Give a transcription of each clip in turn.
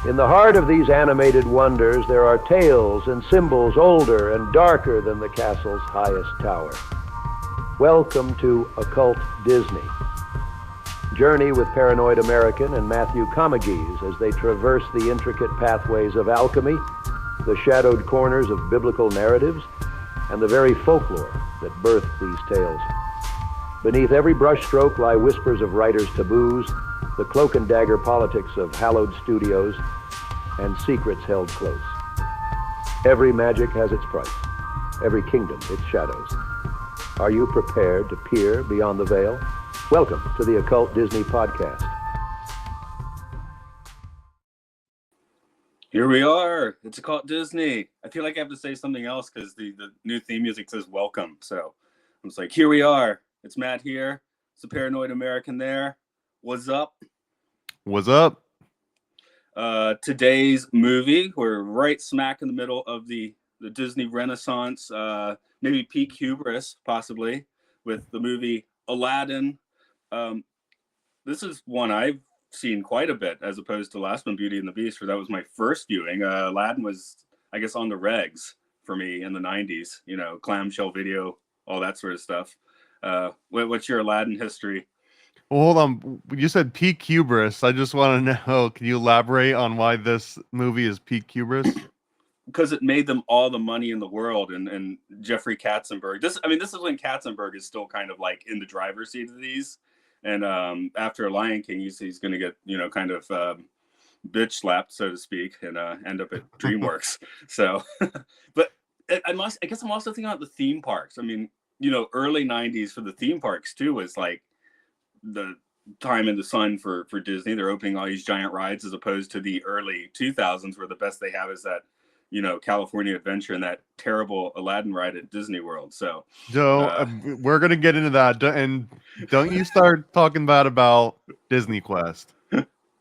In the heart of these animated wonders, there are tales and symbols older and darker than the castle's highest tower. Welcome to Occult Disney. Journey with Paranoid American and Matthew Comegys as they traverse the intricate pathways of alchemy, the shadowed corners of biblical narratives, and the very folklore that birthed these tales. Beneath every brushstroke lie whispers of writers' taboos, the cloak and dagger politics of hallowed studios, and secrets held close. Every magic has its price, every kingdom its shadows. Are you prepared to peer beyond the veil? Welcome to the Occult Disney Podcast. Here we are. It's Occult Disney. I feel like I have to say something else because the new theme music says welcome. So I'm just like, here we are. It's Matt here. It's the Paranoid American there. What's up? What's up? Today's movie, we're right smack in the middle of the Disney Renaissance, maybe peak hubris, possibly, with the movie Aladdin. This is one I've seen quite a bit, as opposed to last one, Beauty and the Beast, where that was my first viewing. Aladdin was, I guess, on the regs for me in the 90s, you know, clamshell video, all that sort of stuff. What's your Aladdin history? Well, hold on. You said peak hubris. I just want to know, can you elaborate on why this movie is peak hubris? Because it made them all the money in the world, and Jeffrey Katzenberg. This is when Katzenberg is still kind of like in the driver's seat of these. And after Lion King, he's going to get, you know, kind of bitch slapped, so to speak, and end up at DreamWorks. So, but I guess I'm also thinking about the theme parks. I mean, you know, early 90s for the theme parks too was like the time in the sun for Disney. They're opening all these giant rides, as opposed to the early 2000s where the best they have is that, you know, California Adventure and that terrible Aladdin ride at Disney World. So we're gonna get into that, and don't you start talking bad about DisneyQuest.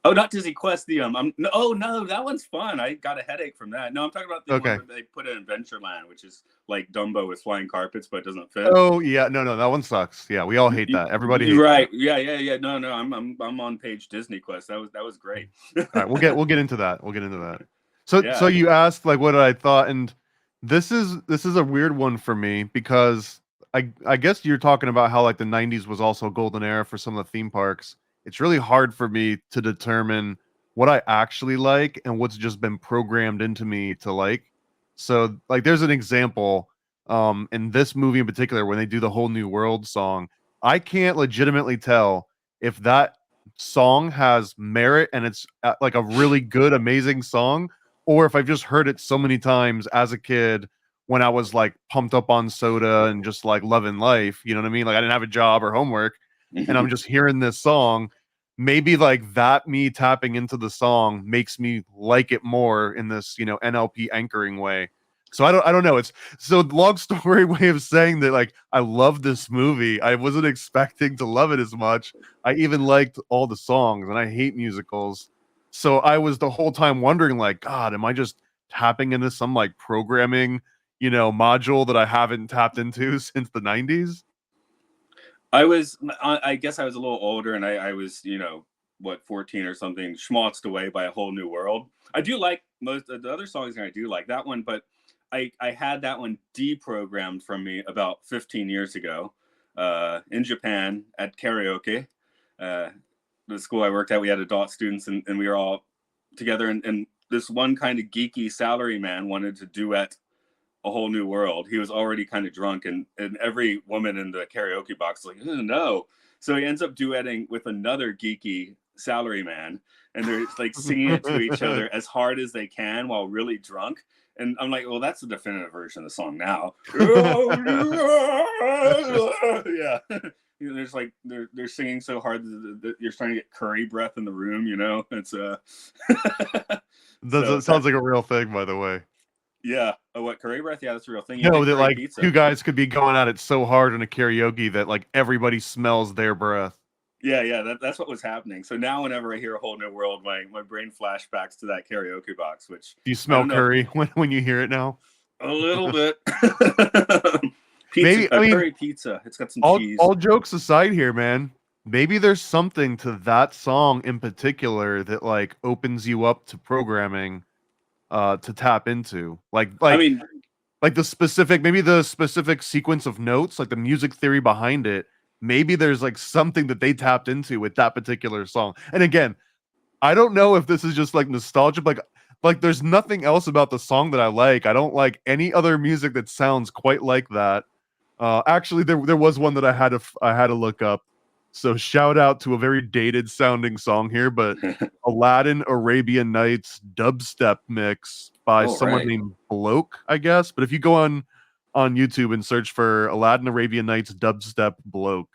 Oh, not DisneyQuest. No, that one's fun. I got a headache from that. No, I'm talking about the one where they put in Adventureland, which is like Dumbo with flying carpets, but it doesn't fit. Oh yeah, no, that one sucks. Yeah, we all hate that. Everybody hates right. That. Yeah. No, I'm on page DisneyQuest. That was great. All right, we'll get into that. So you asked like what I thought, and this is a weird one for me because I guess you're talking about how like the 90s was also a golden era for some of the theme parks. It's really hard for me to determine what I actually like and what's just been programmed into me to like. So like there's an example in this movie in particular when they do the Whole New World song. I can't legitimately tell if that song has merit and it's like a really good, amazing song, or if I've just heard it so many times as a kid when I was like pumped up on soda and just like loving life. You know what I mean? Like I didn't have a job or homework. And I'm just hearing this song. Maybe like that, me tapping into the song makes me like it more in this, you know, NLP anchoring way. So I don't know. It's so long story way of saying that like I love this movie. I wasn't expecting to love it as much. I even liked all the songs, and I hate musicals. So I was the whole time wondering, like, God, am I just tapping into some like programming, you know, module that I haven't tapped into since the 90s? I guess I was a little older, and I was, you know, 14 or something, schmaltzed away by A Whole New World. I do like most of the other songs, and I do like that one, but I had that one deprogrammed from me about 15 years ago in Japan at karaoke. The school I worked at, we had adult students, and we were all together, and this one kind of geeky salaryman wanted to duet A Whole New World. He was already kind of drunk, and every woman in the karaoke box was like, no. So he ends up duetting with another geeky salaryman, and they're like singing it to each other as hard as they can while really drunk. And I'm like, well, that's the definitive version of the song now. Yeah. You know, there's like they're singing so hard that you're starting to get curry breath in the room, you know. It's sounds like a real thing, by the way. Yeah. Oh, what, curry breath? Yeah, that's a real thing. You know that like pizza. Two guys could be going at it so hard in a karaoke that like everybody smells their breath. Yeah. That's what was happening. So now whenever I hear A Whole New World, my brain flashbacks to that karaoke box. Which do you smell curry when you hear it now? A little bit. Pizza, maybe curry pizza. It's got some cheese. All jokes aside here, man. maybe there's something to that song in particular that like opens you up to programming to tap into. I mean, Like the specific sequence of notes, like the music theory behind it. Maybe there's like something that they tapped into with that particular song. And again, I don't know if this is just like nostalgia, like there's nothing else about the song that I like. I don't like any other music that sounds quite like that. Actually, there was one that I had to look up. So shout out to a very dated sounding song here, but Aladdin Arabian Nights dubstep mix by oh, someone right. named Bloke, I guess. But if you go on YouTube and search for Aladdin Arabian Nights dubstep Bloke,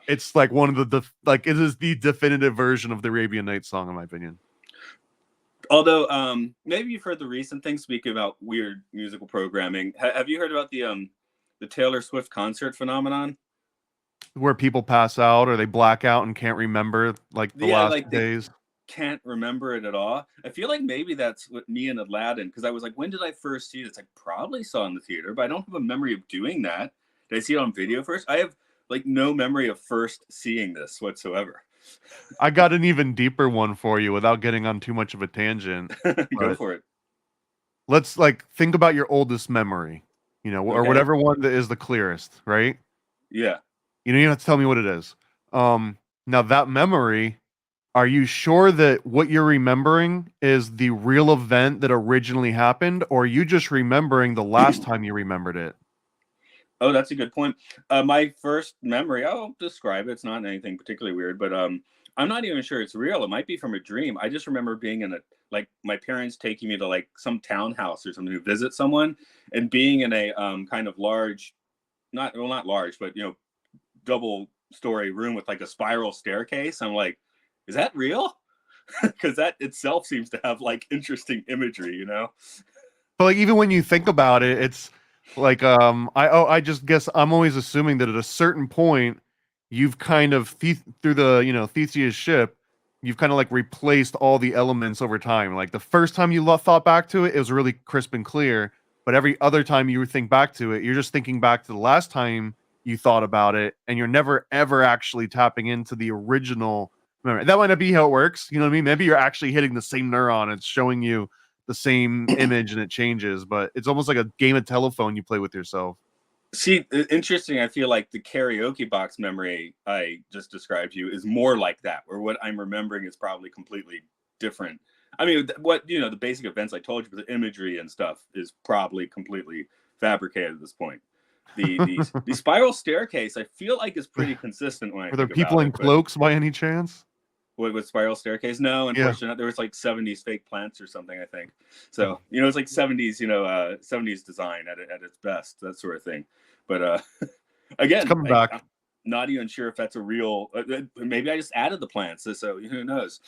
it's like one of like it is the definitive version of the Arabian Nights song, in my opinion. Although, maybe you've heard the recent thing. Speaking about weird musical programming, have you heard about the Taylor Swift concert phenomenon? Where people pass out or they black out and can't remember like the last like days. Can't remember it at all. I feel like maybe that's what me and Aladdin, because I was like, when did I first see this? I probably saw it in the theater, but I don't have a memory of doing that. Did I see it on video first? I have like no memory of first seeing this whatsoever. I got an even deeper one for you without getting on too much of a tangent. Go for it. Let's like think about your oldest memory, or Okay. whatever one that is the clearest, right? Yeah. You don't have to tell me what it is. Now that memory, are you sure that what you're remembering is the real event that originally happened, or are you just remembering the last time you remembered it? Oh, that's a good point. My first memory, I'll describe it. It's not anything particularly weird, but I'm not even sure it's real. It might be from a dream. I just remember being in like my parents taking me to like some townhouse or something to visit someone, and being in a kind of large, not large, but double story room with like a spiral staircase. I'm like, is that real? Because that itself seems to have like interesting imagery, But like even when you think about it, it's like I just guess I'm always assuming that at a certain point you've kind of through the Theseus ship, you've kind of like replaced all the elements over time. Like the first time you thought back to it, it was really crisp and clear. But every other time you think back to it, you're just thinking back to the last time you thought about it, and you're never ever actually tapping into the original memory. That might not be how it works. You know what I mean? Maybe you're actually hitting the same neuron. It's showing you the same image and it changes, but it's almost like a game of telephone you play with yourself. See, interesting. I feel like the karaoke box memory I just described to you is more like that, where what I'm remembering is probably completely different. I mean, the basic events I told you, but the imagery and stuff is probably completely fabricated at this point. The spiral staircase, I feel like, is pretty consistent when I Were there think people about in cloaks by any chance? With spiral staircase? No, unfortunately, not. There was like 70s fake plants or something, I think. So it's like 70s, 70s design at its best, that sort of thing. But again, it's coming back. I'm not even sure if that's a real. Maybe I just added the plants, so who knows?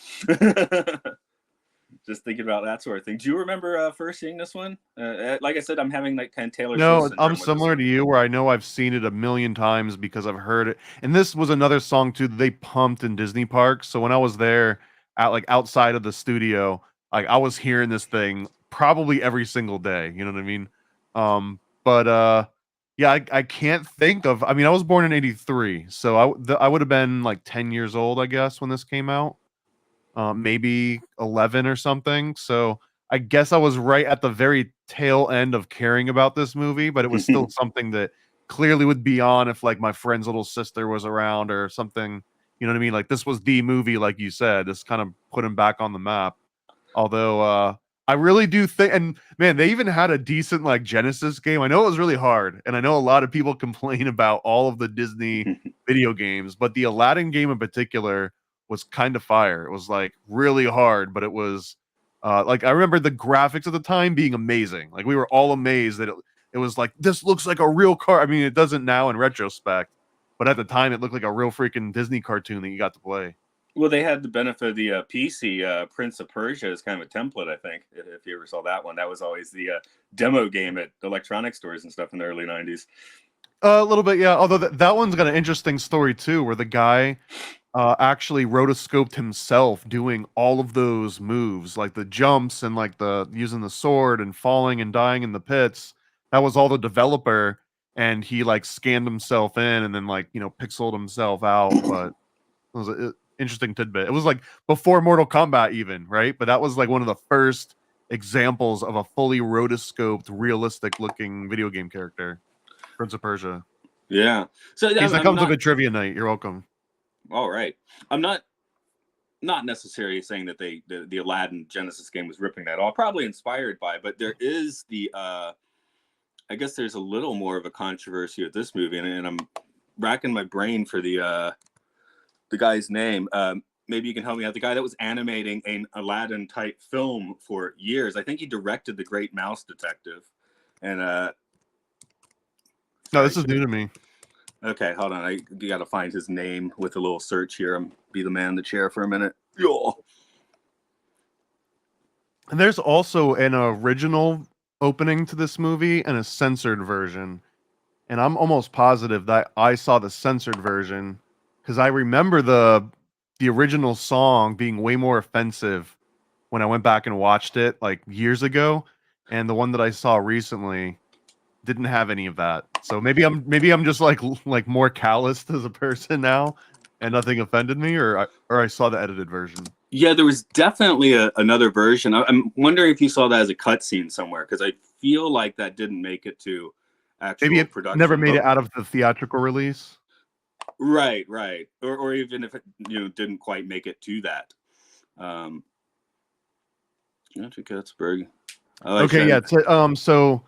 Just thinking about that sort of thing. Do you remember first seeing this one? Like I said, I'm having like kind of Taylor Swift syndrome I'm similar to you, where I know I've seen it a million times because I've heard it. And this was another song too that they pumped in Disney parks. So when I was there at like outside of the studio, like I was hearing this thing probably every single day. You know what I mean? But yeah, I can't think of. I mean, I was born in '83, so I would have been like 10 years old, I guess, when this came out. Maybe 11 or something. So I guess I was right at the very tail end of caring about this movie, but it was still something that clearly would be on if like my friend's little sister was around or something. You know what I mean? Like this was the movie, like you said. This kind of put him back on the map. Although I really do think, and man, they even had a decent like Genesis game. I know it was really hard, and I know a lot of people complain about all of the Disney video games, but the Aladdin game in particular was kind of fire. It was like really hard, but it was like I remember the graphics at the time being amazing. Like we were all amazed that it was like this looks like a real car. I mean, it doesn't now in retrospect, but at the time it looked like a real freaking Disney cartoon that you got to play. Well, they had the benefit of the PC Prince of Persia as kind of a template, I think, if you ever saw that one. That was always the demo game at electronic stores and stuff in the early 90s. A little bit, yeah. Although that one's got an interesting story too, where the guy actually rotoscoped himself doing all of those moves, like the jumps and like the using the sword and falling and dying in the pits. That was all the developer, and he like scanned himself in and then like pixeled himself out. But It was an interesting tidbit. It was like before Mortal Kombat even, right? But that was like one of the first examples of a fully rotoscoped, realistic looking video game character, Prince of Persia. Yeah. So That I'm comes not, with a trivia night. You're welcome. all right. I'm not necessarily saying that the Aladdin Genesis game was ripping that off. Probably inspired by, but there is I guess there's a little more of a controversy with this movie, and I'm racking my brain for the guy's name. Maybe you can help me out. The guy that was animating an Aladdin type film for years. I think he directed The Great Mouse Detective. And no, this is new to me. Okay, hold on. I got to find his name with a little search here. I'm be the man in the chair for a minute. Yo. And there's also an original opening to this movie and a censored version. And I'm almost positive that I saw the censored version because I remember the original song being way more offensive when I went back and watched it like years ago, and the one that I saw recently didn't have any of that. So maybe I'm just like more calloused as a person now, and nothing offended me, or I saw the edited version. Yeah, there was definitely another version. I'm wondering if you saw that as a cutscene somewhere, because I feel like that didn't make it to actual Maybe it production. never made it out of the theatrical release. Right. Or even if it didn't quite make it to that. Gettysburg. Okay, yeah. So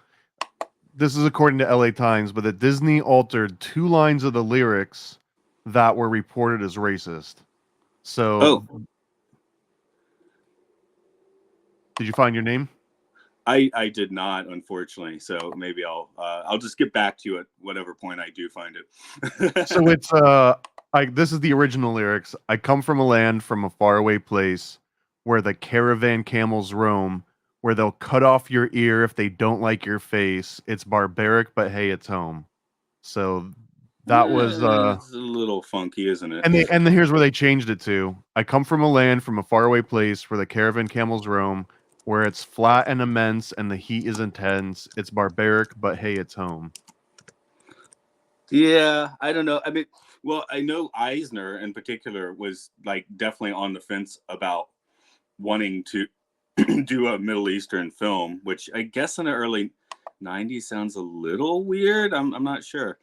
this is according to LA Times, but that Disney altered 2 lines of the lyrics that were reported as racist. So, did you find your name? I did not, unfortunately. So maybe I'll just get back to you at whatever point I do find it. So it's this is the original lyrics. I come from a land from a faraway place where the caravan camels roam, where they'll cut off your ear if they don't like your face. It's barbaric, but hey, it's home. So that was it's a little funky, isn't it? And here's where they changed it to. I come from a land from a faraway place where the caravan camels roam, where it's flat and immense and the heat is intense. It's barbaric, but hey, it's home. Yeah, I don't know. I mean, well, I know Eisner in particular was like definitely on the fence about wanting to do a Middle Eastern film, which I guess in the early 90s sounds a little weird. I'm not sure.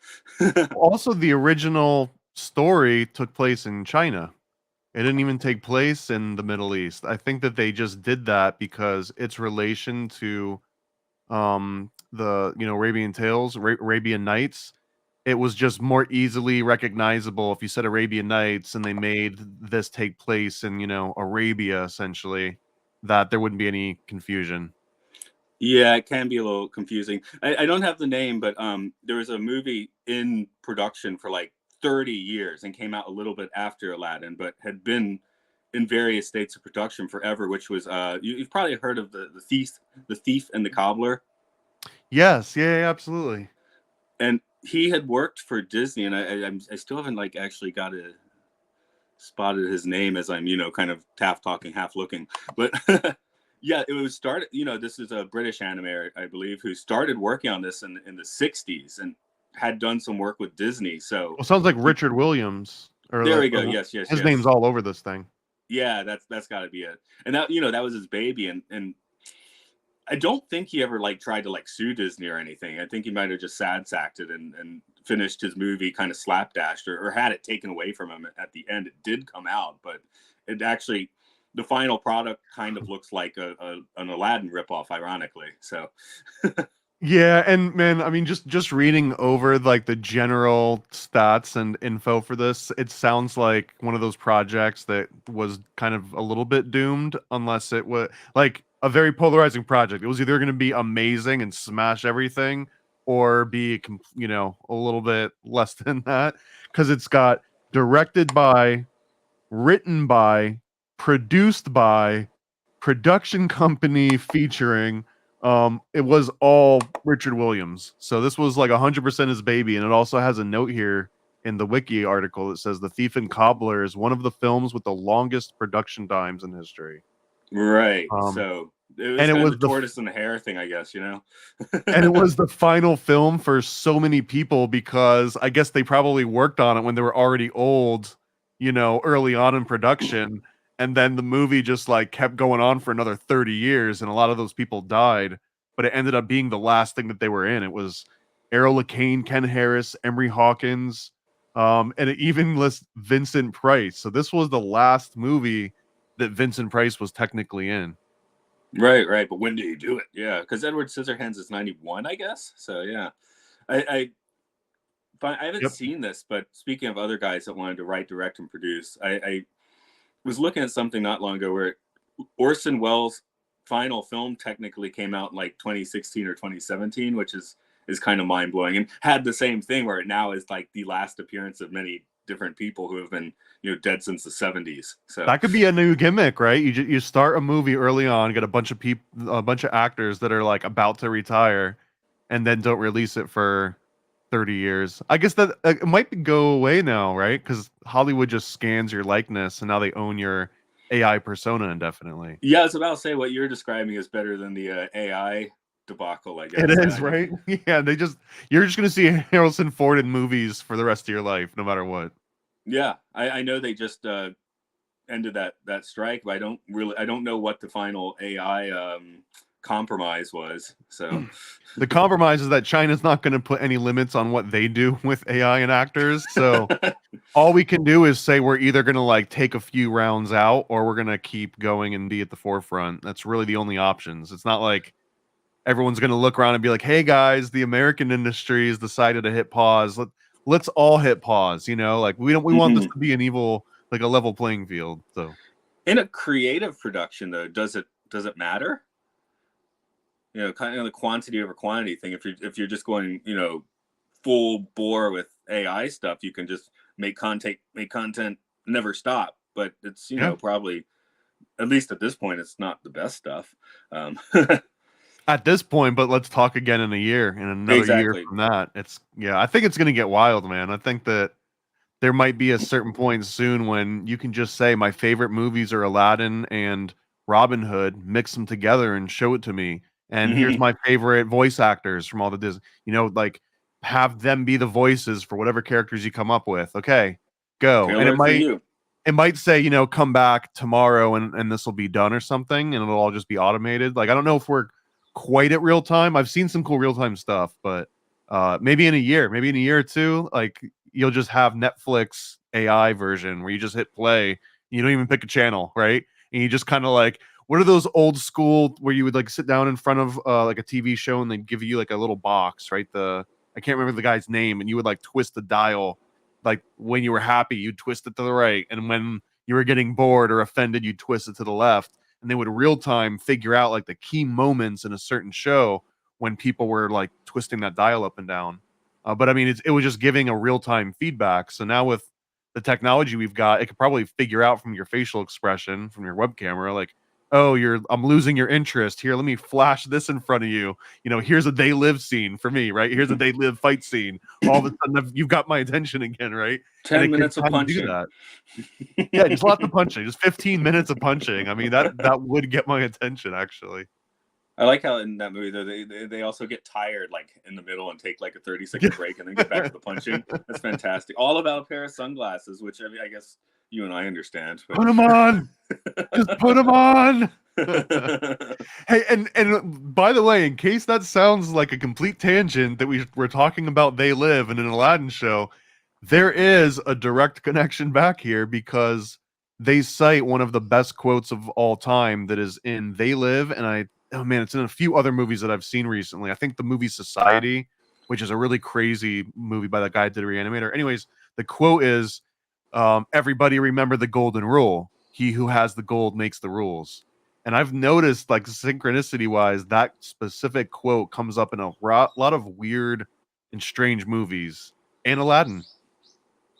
Also, the original story took place in China. It didn't even take place in the Middle East. I think that they just did that because its relation to the Arabian Tales, Arabian Nights, it was just more easily recognizable if you said Arabian Nights and they made this take place in Arabia, essentially, that there wouldn't be any confusion. Yeah, it can be a little confusing. I don't have the name, but there was a movie in production for like 30 years and came out a little bit after Aladdin, but had been in various states of production forever, which was you've probably heard of the thief and the cobbler. Yes, yeah, absolutely. And he had worked for Disney, and I still haven't like actually spotted his name as I'm kind of half talking, half looking, but yeah, it was started. This is a British animator, I believe, who started working on this in the 60s and had done some work with Disney. So well, sounds like Richard Williams. There we go. Yes. His name's all over this thing. Yeah, that's got to be it. And that that was his baby, and I don't think he ever like tried to like sue Disney or anything. I think he might have just sad sacked it and finished his movie kind of slapdashed or had it taken away from him at the end. It did come out, but it actually, the final product kind of looks like an Aladdin ripoff, ironically. So yeah, and man, I mean, just reading over like the general stats and info for this, it sounds like one of those projects that was kind of a little bit doomed, unless it was like a very polarizing project. It was either going to be amazing and smash everything, or be a little bit less than that, because it's got directed by, written by, produced by, production company featuring. It was all Richard Williams. So this was like 100% his baby. And it also has a note here in the wiki article that says The Thief and Cobbler is one of the films with the longest production times in history. Right. So it was the tortoise and the hare thing, I guess, and it was the final film for so many people because I guess they probably worked on it when they were already old early on in production, and then the movie just like kept going on for another 30 years, and a lot of those people died, but it ended up being the last thing that they were in. It was Errol LaCane, Ken Harris, Emery Hawkins, and it even lists Vincent Price. So this was the last movie that Vincent Price was technically in. Right. But when did he do it? Yeah, because Edward Scissorhands is 91, I guess. So yeah, I haven't seen this, but speaking of other guys that wanted to write, direct, and produce, I was looking at something not long ago where Orson Welles' final film technically came out in like 2016 or 2017, which is kind of mind blowing, and had the same thing where it now is like the last appearance of many different people who have been dead since the 70s. So that could be a new gimmick, right? You start a movie early on, get a bunch of actors that are like about to retire, and then don't release it for 30 years. I guess that it might go away now, right? Because Hollywood just scans your likeness, and now they own your AI persona indefinitely. Yeah, I was about to say what you're describing is better than the AI debacle, I guess. It is, right? Yeah, you're just gonna see Harrison Ford in movies for the rest of your life, no matter what. Yeah, I know they just ended that strike, but I don't know what the final AI compromise was. So the compromise is that China's not going to put any limits on what they do with AI and actors. So all we can do is say we're either going to like take a few rounds out, or we're going to keep going and be at the forefront. That's really the only options. It's not like everyone's going to look around and be like, hey guys, the American industry has decided to hit pause. Let's all hit pause. Like we want this to be an like a level playing field. So in a creative production though, does it matter? Kind of the quantity over quantity thing. If you're just going, full bore with AI stuff, you can just make content never stop. But it's probably, at least at this point, it's not the best stuff. At this point, but let's talk again in a year, in another year from that. I think it's gonna get wild, man. I think that there might be a certain point soon when you can just say my favorite movies are Aladdin and Robin Hood, mix them together and show it to me. And here's my favorite voice actors from all the Disney, like have them be the voices for whatever characters you come up with. Okay, go. And it might say, come back tomorrow and this will be done or something, and it'll all just be automated. Like, I don't know if we're quite at real time. I've seen some cool real time stuff, but maybe in a year or two, like you'll just have Netflix AI version where you just hit play. You don't even pick a channel, right? And you just kind of like, what are those old school where you would like sit down in front of like a TV show and they'd give you like a little box, right? I can't remember the guy's name, and you would like twist the dial. Like when you were happy, you'd twist it to the right, and when you were getting bored or offended, you'd twist it to the left. And they would real time figure out like the key moments in a certain show when people were like twisting that dial up and down. But I mean, it was just giving a real time feedback. So now with the technology we've got, it could probably figure out from your facial expression from your web camera, like, oh, I'm losing your interest here. Let me flash this in front of you. Here's a They Live scene for me, right? Here's a They Live fight scene. All of a sudden, you've got my attention again, right? 10 minutes of punching. Do that. Yeah, just lots of punching. Just 15 minutes of punching. I mean, that would get my attention, actually. I like how in that movie, though, they also get tired, like, in the middle and take, like, a 30-second break and then get back to the punching. That's fantastic. All about a pair of sunglasses, which I guess you and I understand. But... Put them on! Just put them on! Hey, and by the way, in case that sounds like a complete tangent that we're talking about They Live in an Aladdin show, there is a direct connection back here because they cite one of the best quotes of all time that is in They Live, and it's in a few other movies that I've seen recently. I think the movie Society, which is a really crazy movie by that guy that did Reanimator. Anyways, the quote is, everybody remember the golden rule. He who has the gold makes the rules. And I've noticed, like, synchronicity wise, that specific quote comes up in a lot of weird and strange movies, and Aladdin.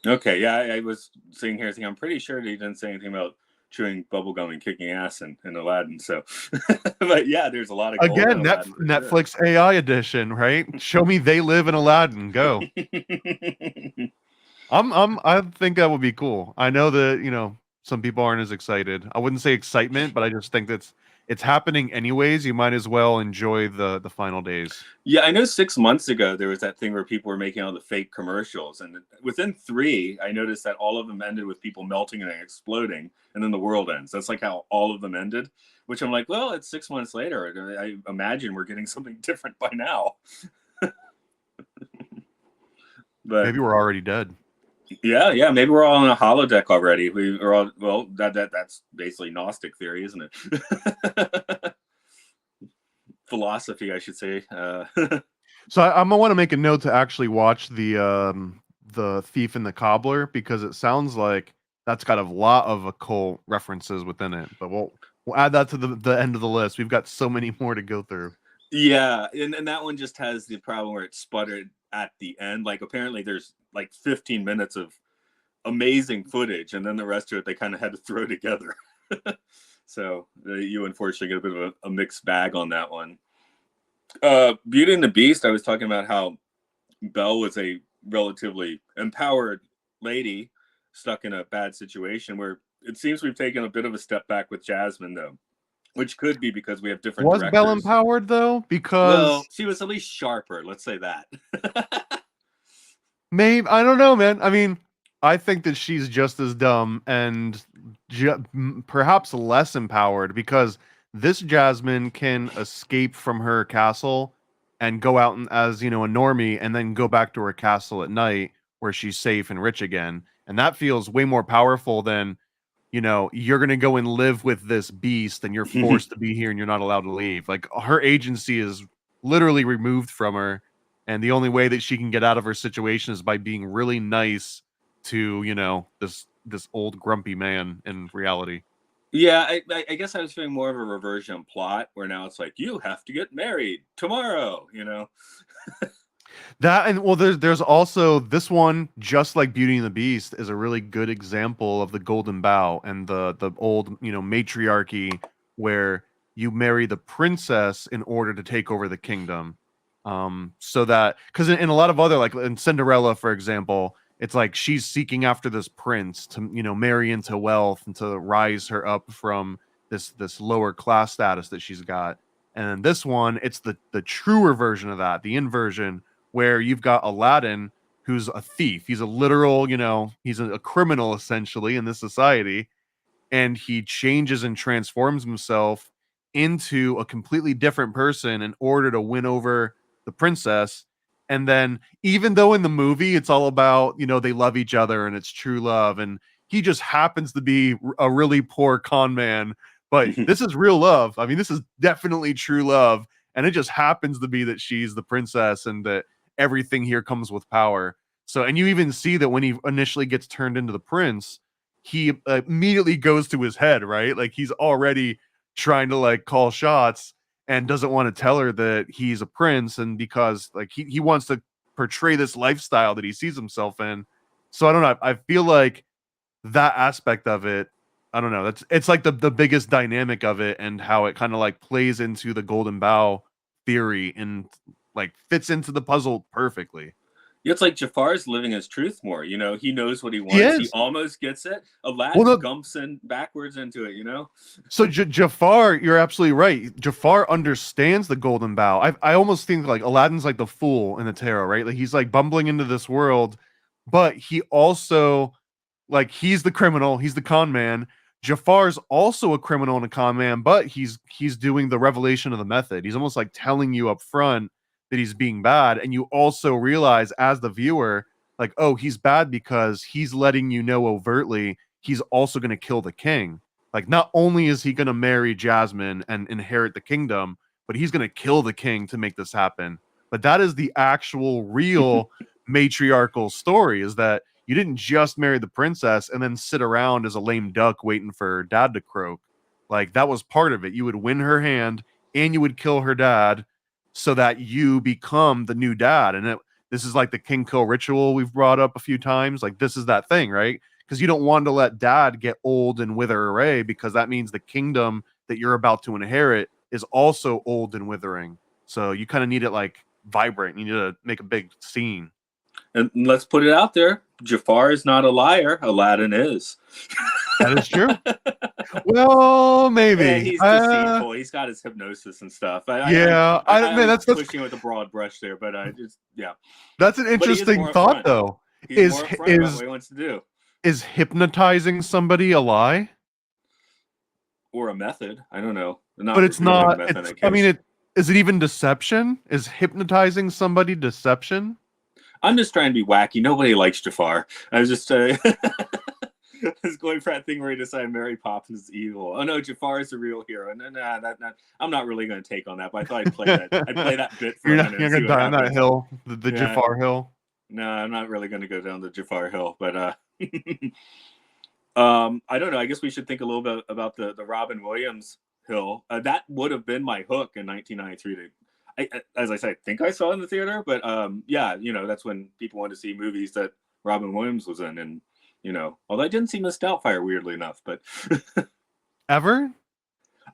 Okay, yeah, I was sitting here thinking, I'm pretty sure he didn't say anything about chewing bubblegum and kicking ass in Aladdin. So, but yeah, there's a lot of gold again Netflix AI edition, right? Show me They Live in Aladdin. Go. I think that would be cool. I know that Some people aren't as excited. I wouldn't say excitement, but I just think it's happening anyways. You might as well enjoy the final days. Yeah, I know 6 months ago there was that thing where people were making all the fake commercials, and within 3, I noticed that all of them ended with people melting and exploding, and then the world ends. That's like how all of them ended, which I'm like, well, it's 6 months later. I imagine we're getting something different by now. But maybe we're already dead. Yeah, maybe we're all on a holodeck already. We are all, well, that's basically Gnostic theory, isn't it? Philosophy, I should say. So I'm gonna want to make a note to actually watch the Thief and the Cobbler, because it sounds like that's got a lot of occult references within it. But we'll add that to the end of the list. We've got so many more to go through. Yeah, and that one just has the problem where it sputtered at the end. Like, apparently there's like 15 minutes of amazing footage, and then the rest of it they kind of had to throw together. So you unfortunately get a bit of a mixed bag on that one. Beauty and the Beast, I was talking about how Belle was a relatively empowered lady stuck in a bad situation, where it seems we've taken a bit of a step back with Jasmine, though, which could be because we have different Was directors. Belle empowered, though? Because, well, she was at least sharper, let's say that. maybe, I don't know, man. I mean, I think that she's just as dumb and perhaps less empowered, because this Jasmine can escape from her castle and go out as, a normie, and then go back to her castle at night where she's safe and rich again. And that feels way more powerful than, you're going to go and live with this beast and you're forced to be here and you're not allowed to leave. Like, her agency is literally removed from her. And the only way that she can get out of her situation is by being really nice to, this old grumpy man in reality. Yeah, I guess I was feeling more of a reversion plot, where now it's like, you have to get married tomorrow, That, and well, there's also this one, just like Beauty and the Beast, is a really good example of the golden bough and the old, matriarchy, where you marry the princess in order to take over the kingdom. So that, because in a lot of other, like in Cinderella, for example, it's like she's seeking after this prince to, marry into wealth and to rise her up from this lower class status that she's got. And then this one, it's the truer version of that, the inversion, where you've got Aladdin, who's a thief. He's a literal, he's a criminal essentially in this society. And he changes and transforms himself into a completely different person in order to win over the princess. And then, even though in the movie it's all about, they love each other and it's true love, and he just happens to be a really poor con man, but this is real love. I mean, this is definitely true love. And it just happens to be that she's the princess and that everything here comes with power. So, and you even see that when he initially gets turned into the prince, he immediately goes to his head, right? Like, he's already trying to like call shots and doesn't want to tell her that he's a prince, and because like he wants to portray this lifestyle that he sees himself in. So I don't know. I feel like that aspect of it, I don't know. It's like the biggest dynamic of it, and how it kind of like plays into the golden bough theory and like fits into the puzzle perfectly. It's like Jafar's living his truth more. He knows what he wants. He almost gets it. Aladdin gumps in backwards into it. So Jafar, you're absolutely right. Jafar understands the golden bough. I almost think like Aladdin's like the fool in the tarot, right? Like, he's like bumbling into this world, but he also, like, he's the criminal. He's the con man. Jafar's also a criminal and a con man, but he's doing the revelation of the method. He's almost like telling you up front that he's being bad, and you also realize as the viewer, like, oh, he's bad because he's letting you know overtly he's also going to kill the king. Like, not only is he going to marry Jasmine and inherit the kingdom, but he's going to kill the king to make this happen. But that is the actual real matriarchal story, is that you didn't just marry the princess and then sit around as a lame duck waiting for dad to croak. Like, that was part of it. You would win her hand and you would kill her dad, so that you become the new dad. And this is like the king kill ritual we've brought up a few times. Like, this is that thing, right? Because you don't want to let dad get old and wither away, because that means the kingdom that you're about to inherit is also old and withering. So you kind of need it like vibrant. You need to make a big scene. And let's put it out there. Jafar is not a liar. Aladdin is. That is true. Well, Yeah, maybe. he's deceitful. He's got his hypnosis and stuff. Yeah, man, I'm that's pushing with a broad brush there, but I just yeah. that's an But he is interesting more thought, upfront. though. He's more upfront about what he wants to do, Is hypnotizing somebody a lie? or a method. I don't know. But it's not. Method, I mean, is it even deception? Is hypnotizing somebody deception? I'm just trying to be wacky. Nobody likes Jafar. I was just I was going for that thing where he decided Mary Poppins is evil. Oh no, Jafar is the real hero. I'm not really going to take on that. But I thought I'd play that. I'd play that bit for a minute. You're gonna die on that hill, the Jafar hill. No, I'm not really going to go down the Jafar hill. But I don't know. I guess we should think a little bit about the Robin Williams hill. That would have been my hook in 1993. As I said, I think I saw it in the theater, but yeah, that's when people wanted to see movies that Robin Williams was in, and although I didn't see Miss Doubtfire, weirdly enough, but ever.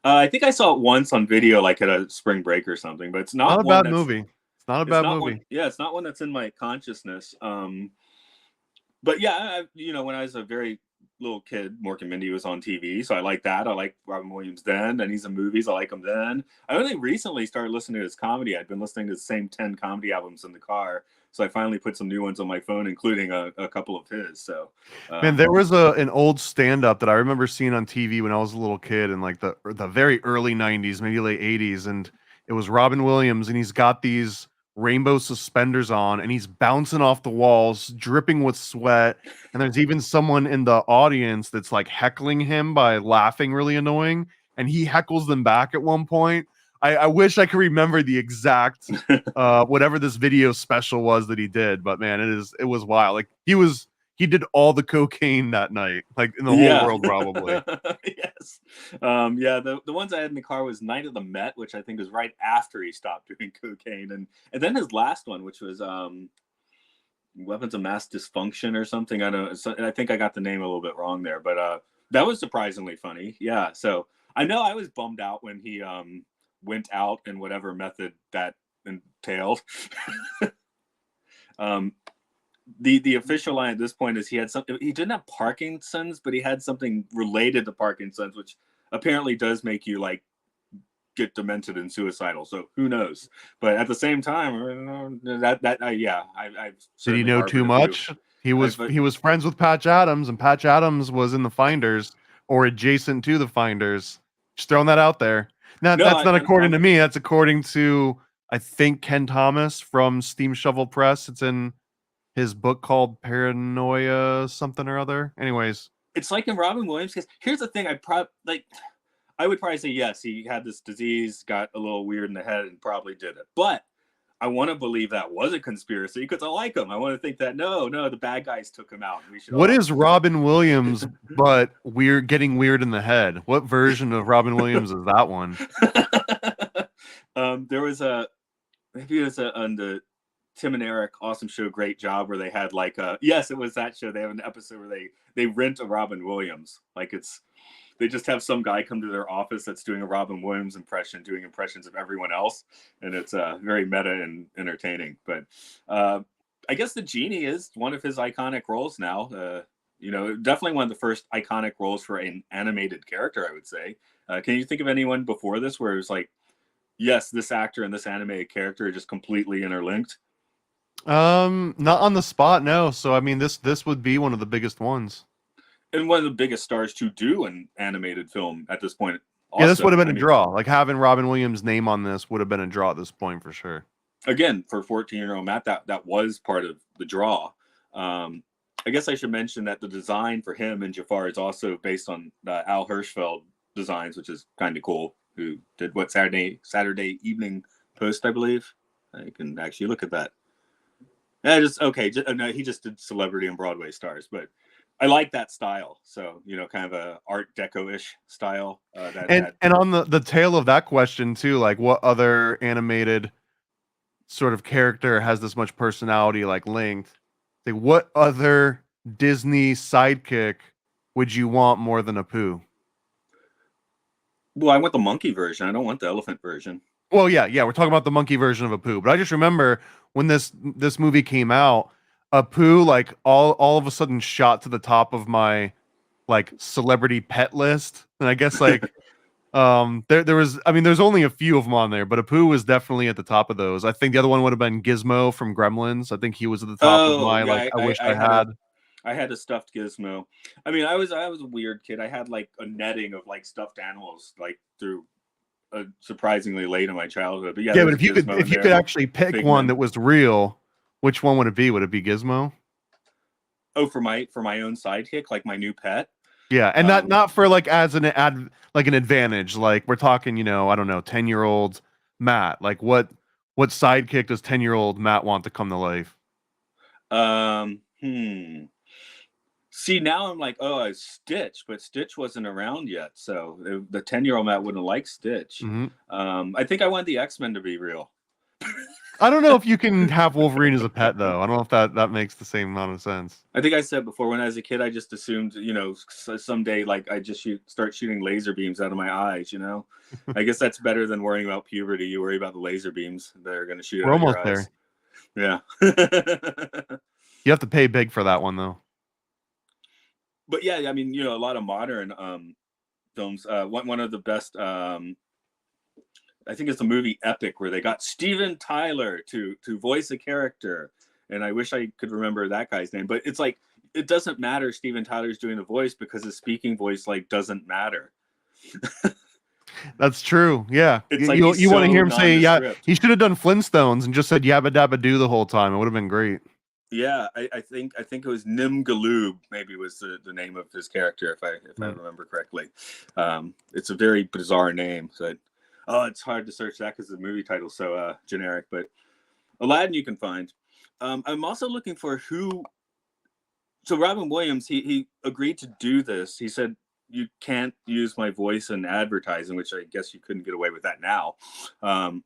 I think I saw it once on video, like at a spring break or something. But it's not a bad movie. It's not a bad movie. It's not one that's in my consciousness. But yeah, when I was a very little kid, Mork and Mindy was on TV, so I like that. I like Robin Williams then, and he's in movies. I like him then. I only recently started listening to his comedy. I'd been listening to the same 10 comedy albums in the car, so I finally put some new ones on my phone, including a couple of his. So, man, there was an old stand-up that I remember seeing on TV when I was a little kid in like the very early 90s, maybe late 80s, and it was Robin Williams, and he's got these rainbow suspenders on, and he's bouncing off the walls, dripping with sweat, and there's even someone in the audience that's like heckling him by laughing really annoying, and he heckles them back at one point. I wish I could remember the exact whatever this video special was that he did, but man, it was wild. Like he did all the cocaine that night, like in the whole world, probably. Yes. Yeah, the ones I had in the car was Night of the Met, which I think was right after he stopped doing cocaine, and then his last one, which was Weapons of Mass Dysfunction or something. I think I got the name a little bit wrong there, but that was surprisingly funny. Yeah, so I know I was bummed out when he went out in whatever method that entailed. The official line at this point is he didn't have Parkinson's, but he had something related to Parkinson's, which apparently does make you like get demented and suicidal. So who knows? But at the same time, I've did he know too much? He was friends with Patch Adams, and Patch Adams was in the Finders or adjacent to the Finders. Just throwing that out there. Now that's not according to me. That's according to I think Ken Thomas from Steam Shovel Press. It's in his book called Paranoia something or other. Anyways, it's like in Robin Williams' case. Here's the thing: I would probably say yes, he had this disease, got a little weird in the head, and probably did it. But I want to believe that was a conspiracy because I like him. I want to think that no, the bad guys took him out. What is Robin Williams? But we're getting weird in the head. What version of Robin Williams is that one? There was maybe it was on the Tim and Eric Awesome Show Great Job where they had like yes, it was that show. They have an episode where they rent a Robin Williams. Like they just have some guy come to their office that's doing a Robin Williams impression, doing impressions of everyone else, and it's very meta and entertaining. But I guess the genie is one of his iconic roles now. Definitely one of the first iconic roles for an animated character, I would say. Can you think of anyone before this where it was like, yes, this actor and this animated character are just completely interlinked? Not on the spot, no. So I mean, this would be one of the biggest ones, and one of the biggest stars to do an animated film at this point. Also, yeah, this would have been a draw. Like having Robin Williams' name on this would have been a draw at this point for sure. Again, for 14-year-old Matt, that was part of the draw. I guess I should mention that the design for him and Jafar is also based on Al Hirschfeld designs, which is kind of cool. Who did what Saturday Evening Post, I believe. I can actually look at that. No, he just did celebrity and Broadway stars, but I like that style. So, kind of a Art Deco-ish style. And on the tail of that question too, like what other animated sort of character has this much personality like linked? Like what other Disney sidekick would you want more than Apu? Well, I want the monkey version. I don't want the elephant version. Well, yeah, we're talking about the monkey version of Apu. But I just remember when this movie came out, Apu like all of a sudden shot to the top of my like celebrity pet list, and I guess like there was, I mean, there's only a few of them on there, but Apu was definitely at the top of those. I think the other one would have been Gizmo from Gremlins. I think he was at the top of Oh my yeah, like I wish I had. I had a stuffed Gizmo. I mean, I was a weird kid. I had like a netting of like stuffed animals like through surprisingly late in my childhood. But yeah, Yeah, there but was if you could Gizmo in there. actually pick one that was real, which one would it be? Would it be Gizmo? Oh, for my own sidekick, like my new pet. Yeah, and not for like as an like an advantage. Like we're talking, you know, I don't know, 10-year-old Matt. Like what sidekick does 10-year-old Matt want to come to life? See, now I'm like, oh, Stitch, but Stitch wasn't around yet, so the 10-year-old Matt wouldn't like Stitch. I think I want the X-Men to be real. I don't know if you can have Wolverine as a pet, though. I don't know if that makes the same amount of sense. I think I said before, when I was a kid, I just assumed, you know, someday, like, I just start shooting laser beams out of my eyes, you know? I guess that's better than worrying about puberty. You worry about the laser beams that are going to shoot out of your eyes. We're almost there. Yeah. You have to pay big for that one, though. But yeah, I mean, you know, a lot of modern films. One of the best, I think it's the movie Epic, where they got Steven Tyler to voice a character, and I wish I could remember that guy's name. But it's like, it doesn't matter Steven Tyler's doing the voice, because his speaking voice like doesn't matter. That's true. Yeah, it's like you want to hear him say, yeah, he should have done Flintstones and just said yabba dabba do the whole time. It would have been great. Yeah, I think it was Nim Galoob, maybe was the name of his character, if I remember correctly. It's a very bizarre name. So it's hard to search that because the movie title's so generic. But Aladdin you can find. I'm also looking for who. So Robin Williams, he agreed to do this. He said, you can't use my voice in advertising, which I guess you couldn't get away with that now. And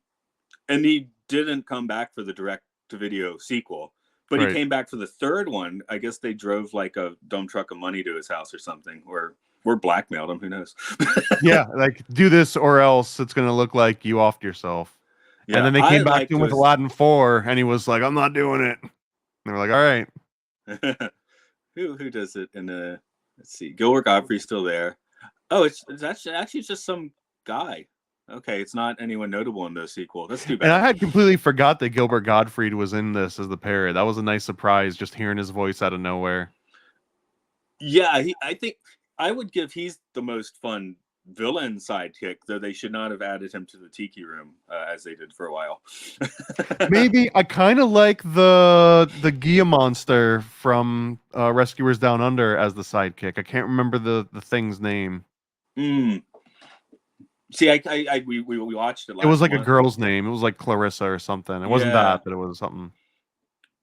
he didn't come back for the direct-to-video sequel. But he came back for the third one. I guess they drove like a dump truck of money to his house or something, or blackmailed him. Who knows? Yeah, like do this or else it's going to look like you offed yourself. Yeah, and then they came back to him with Aladdin 4, and he was like, "I'm not doing it." And they were like, "All right." Who does it? And let's see, Gilbert Gottfried's still there. Oh, it's actually just some guy. Okay, it's not anyone notable in the sequel. That's too bad. And I had completely forgot that Gilbert Gottfried was in this as the parrot. That was a nice surprise, just hearing his voice out of nowhere. Yeah, I think I would give he's the most fun villain sidekick, though they should not have added him to the Tiki Room as they did for a while. Maybe I kind of like the Gia monster from Rescuers Down Under as the sidekick. I can't remember the thing's name. See, we watched it. It was like a girl's name. It was like Clarissa or something. It wasn't that, but it was something.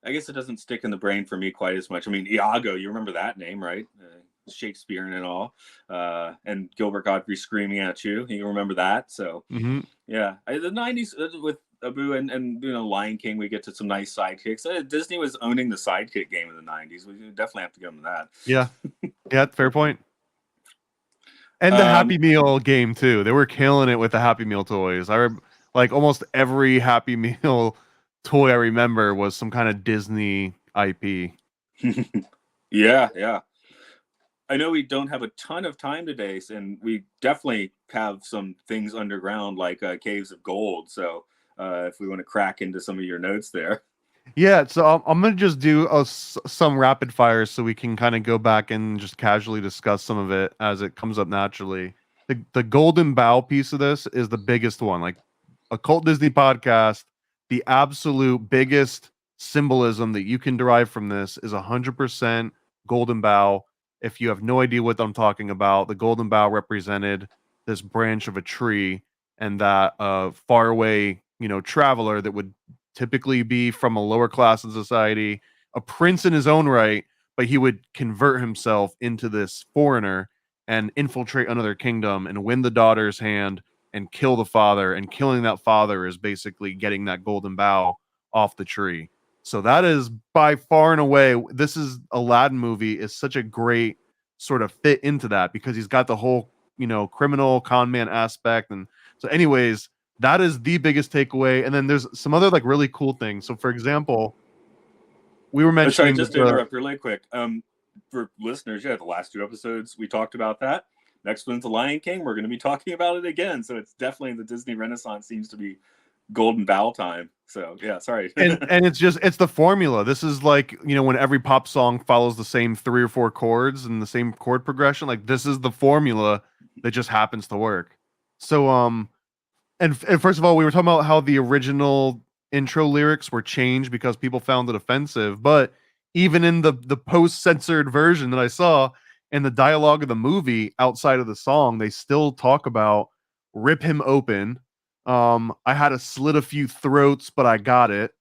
I guess it doesn't stick in the brain for me quite as much. I mean, Iago, you remember that name, right? Shakespeare and all, and Gilbert Gottfried screaming at you. You remember that? So yeah, the 90s with Abu and you know, Lion King, we get to some nice sidekicks. Disney was owning the sidekick game in the 90s. We definitely have to give them that. Yeah, yeah, fair point. And the Happy Meal game too. They were killing it with the Happy Meal toys. Like almost every Happy Meal toy I remember was some kind of Disney IP. Yeah. I know we don't have a ton of time today, and we definitely have some things underground like Caves of Gold. So if we want to crack into some of your notes there. Yeah, so I'm going to just do some rapid fires so we can kind of go back and just casually discuss some of it as it comes up naturally. The Golden Bough piece of this is the biggest one. Like Occult Disney podcast, the absolute biggest symbolism that you can derive from this is 100% Golden Bough. If you have no idea what I'm talking about, the Golden Bough represented this branch of a tree, and that faraway, you know, traveler that would typically be from a lower class of society, a prince in his own right, but he would convert himself into this foreigner and infiltrate another kingdom and win the daughter's hand and kill the father. And killing that father is basically getting that golden bough off the tree. So that is by far and away, this is Aladdin movie is such a great sort of fit into that, because he's got the whole, you know, criminal con man aspect. And so anyways, that is the biggest takeaway. And then there's some other like really cool things. So for example, we were mentioning. Sorry, just to interrupt really quick. for listeners, the last 2 episodes we talked about that. Next one's The Lion King. We're going to be talking about it again. So it's definitely the Disney Renaissance seems to be golden bough time. So yeah, sorry. and it's the formula. This is like, when every pop song follows the same 3 or 4 chords and the same chord progression. Like, this is the formula that just happens to work. So and first of all, we were talking about how the original intro lyrics were changed because people found it offensive, but even in the post-censored version that I saw, in the dialogue of the movie outside of the song, they still talk about rip him open. I had to slit a few throats, but I got it.